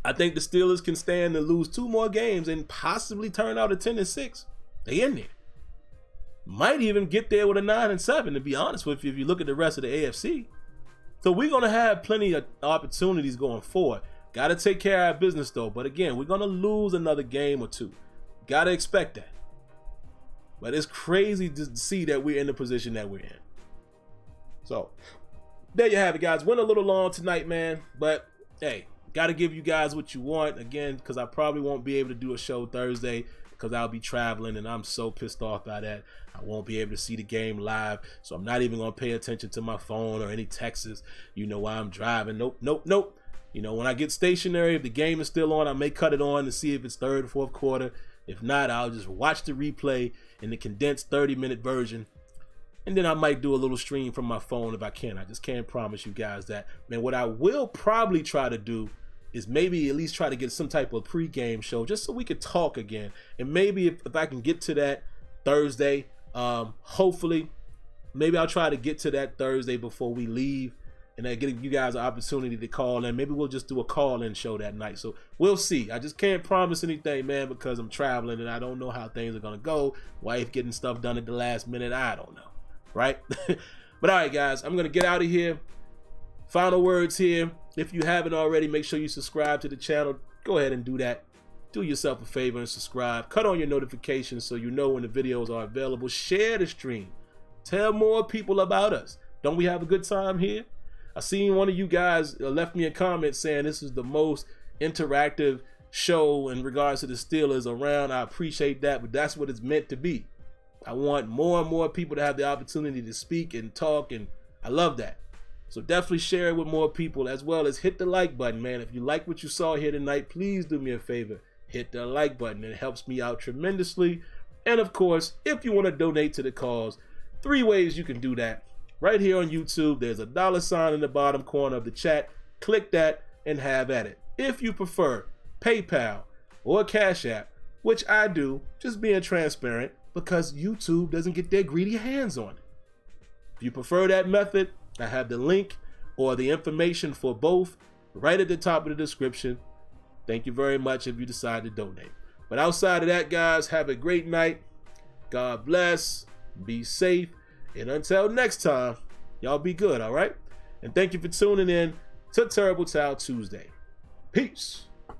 I think the Steelers can stand to lose 2 more games and possibly turn out a 10-6. They in there. Might even get there with a 9-7, to be honest with you, if you look at the rest of the AFC. So we're going to have plenty of opportunities going forward. Got to take care of our business, though. But again, we're going to lose another game or 2. Got to expect that. But it's crazy to see that we're in the position that we're in. So, there you have it, guys. Went a little long tonight, man. But, hey, got to give you guys what you want. Again, because I probably won't be able to do a show Thursday, because I'll be traveling, and I'm so pissed off by that. I won't be able to see the game live, so I'm not even going to pay attention to my phone or any texts, while I'm driving. Nope. When I get stationary, if the game is still on, I may cut it on to see if it's third or fourth quarter. If not, I'll just watch the replay in the condensed 30-minute version. And then I might do a little stream from my phone if I can. I just can't promise you guys that. Man, what I will probably try to do is maybe at least try to get some type of pregame show just so we could talk again. And maybe if I can get to that Thursday, hopefully, maybe I'll try to get to that Thursday before we leave. And then give you guys an opportunity to call in. Maybe we'll just do a call-in show that night. So we'll see. I just can't promise anything, man, because I'm traveling and I don't know how things are going to go. Wife getting stuff done at the last minute. I don't know. Right? But all right, guys, I'm going to get out of here. Final words here. If you haven't already, make sure you subscribe to the channel. Go ahead and do that. Do yourself a favor and subscribe. Cut on your notifications so you know when the videos are available. Share the stream. Tell more people about us. Don't we have a good time here? I seen one of you guys left me a comment saying this is the most interactive show in regards to the Steelers around. I appreciate that, but that's what it's meant to be. I want more and more people to have the opportunity to speak and talk, and I love that. So definitely share it with more people, as well as hit the like button, man. If you like what you saw here tonight, please do me a favor. Hit the like button. It helps me out tremendously. And of course, if you want to donate to the cause, 3 ways you can do that. Right here on YouTube, there's a $sign in the bottom corner of the chat. Click that and have at it. If you prefer PayPal or Cash App, which I do, just being transparent, because YouTube doesn't get their greedy hands on it. If you prefer that method, I have the link or the information for both right at the top of the description. thank you very much if you decide to donate. But outside of that, guys, have a great night. God bless. Be safe. And until next time, y'all be good, all right? And thank you for tuning in to Terrible Towel Tuesday. Peace.